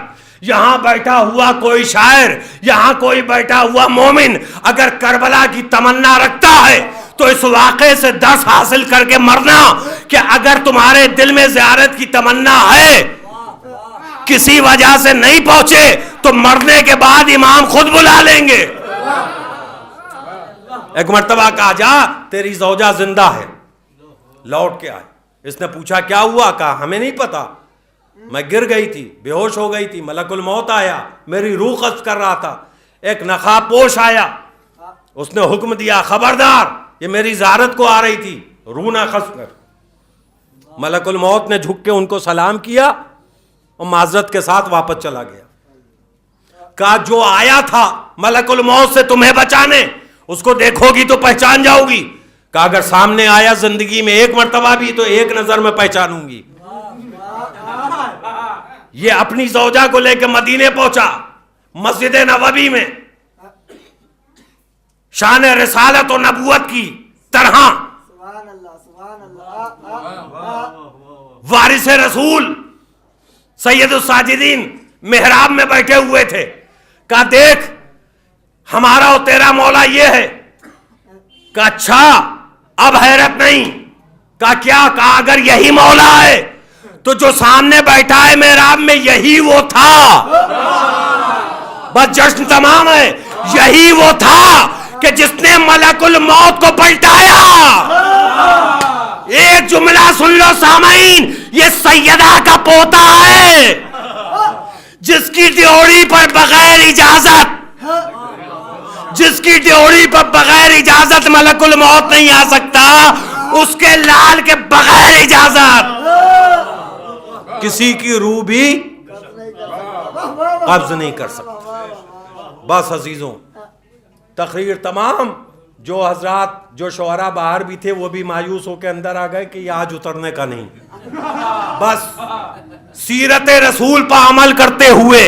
[SPEAKER 2] یہاں بیٹھا ہوا کوئی شاعر، یہاں کوئی بیٹھا ہوا مومن اگر کربلا کی تمنا رکھتا ہے تو اس واقعے سے درس حاصل کر کے مرنا کہ اگر تمہارے دل میں زیارت کی تمنا ہے، کسی وجہ سے نہیں پہنچے تو مرنے کے بعد امام خود بلا لیں گے. ایک مرتبہ کہا جا تیری زوجہ زندہ ہے. لوٹ کے آئے. اس نے پوچھا کیا ہوا؟ کہا ہمیں نہیں پتا، میں گر گئی تھی، بے ہوش ہو گئی تھی، ملک الموت آیا، میری روح قبض کر رہا تھا، ایک نقاب پوش آیا، اس نے حکم دیا خبردار یہ میری زیارت کو آ رہی تھی، روح نہ خس کر. ملک الموت نے جھک کے ان کو سلام کیا اور معذرت کے ساتھ واپس چلا گیا. کہا جو آیا تھا ملک الموت سے تمہیں بچانے اس کو دیکھو گی تو پہچان جاؤ گی. کہا اگر سامنے آیا زندگی میں ایک مرتبہ بھی تو ایک نظر میں پہچانوں گی. یہ اپنی زوجہ کو لے کے مدینے پہنچا. مسجد نبوی میں شان رسالت و نبوت کی طرح وارث رسول سید الساجدین محراب میں بیٹھے ہوئے تھے. کہا دیکھ ہمارا اور تیرا مولا یہ ہے. کہا اچھا اب حیرت نہیں. کہا کیا؟ کہا اگر یہی مولا ہے تو جو سامنے بیٹھا ہے محراب میں یہی وہ تھا. بس جشن تمام ہے. یہی وہ تھا کہ جس نے ملک الموت کو پلٹایا. ایک جملہ سن لو سامعین، یہ سیدہ کا پوتا ہے جس کی ڈیوڑی پر بغیر اجازت، جس کی ڈیوڑی پر بغیر اجازت ملک الموت نہیں آ سکتا، اس کے لال کے بغیر اجازت کسی کی روح بھی قبض نہیں کر سکتا. بس عزیزوں، تقریر تمام. جو حضرات جو شعراء باہر بھی تھے وہ بھی مایوس ہو کے اندر آ گئے کہ یہ آج اترنے کا نہیں. بس سیرت رسول پر عمل کرتے ہوئے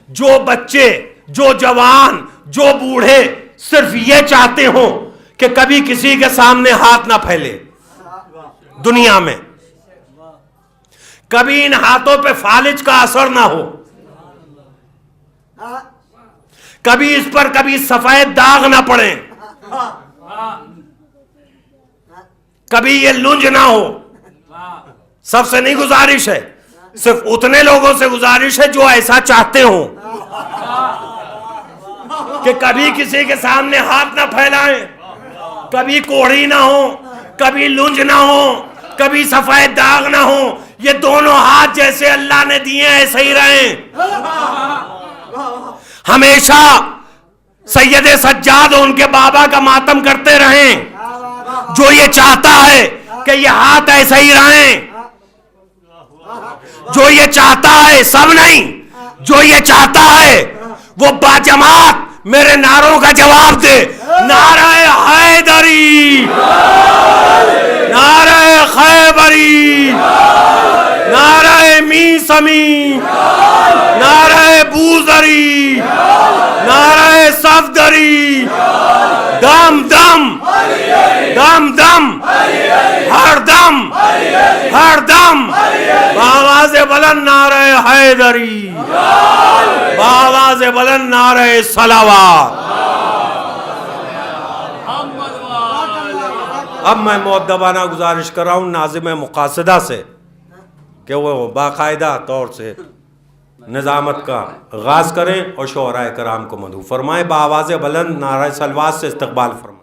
[SPEAKER 2] جو بچے، جو جوان، جو بوڑھے صرف یہ چاہتے ہوں کہ کبھی کسی کے سامنے ہاتھ نہ پھیلے دنیا میں، کبھی ان ہاتھوں پہ فالج کا اثر نہ ہو، کبھی اس پر کبھی سفید داغ نہ پڑیں، کبھی یہ لنج نہ ہو. سب سے نہیں گزارش ہے، صرف اتنے لوگوں سے گزارش ہے جو ایسا چاہتے ہوں کہ کبھی کسی کے سامنے ہاتھ نہ پھیلائیں، کبھی کوڑی نہ ہو، کبھی لنج نہ ہو، کبھی سفید داغ نہ ہو. یہ دونوں ہاتھ جیسے اللہ نے دیے ایسے ہی رہیں. ہمیشہ سید سجاد ان کے بابا کا ماتم کرتے رہیں. جو یہ چاہتا ہے کہ یہ ہاتھ ایسے ہی رہیں، جو یہ چاہتا ہے، سب نہیں، جو یہ چاہتا ہے وہ باجماعت میرے نعروں کا جواب دے. نعرہ حیدری، نعرہ خیبری، نعرہ میسمی، نعرہ بوزری، نعرہ صفدری، دم دم دم دم، ہر دم ہر دم، بآواز بلند نعرہ حیدری، بآواز بلند نعرہ صلوات. اب میں مؤدبانہ گزارش کر رہا ہوں ناظم مقاصدہ سے کہ وہ باقاعدہ طور سے نظامت کا آغاز کریں اور شعراء کرام کو مدعو فرمائیں. بآواز بلند نعرہ صلوات سے استقبال فرمائیں.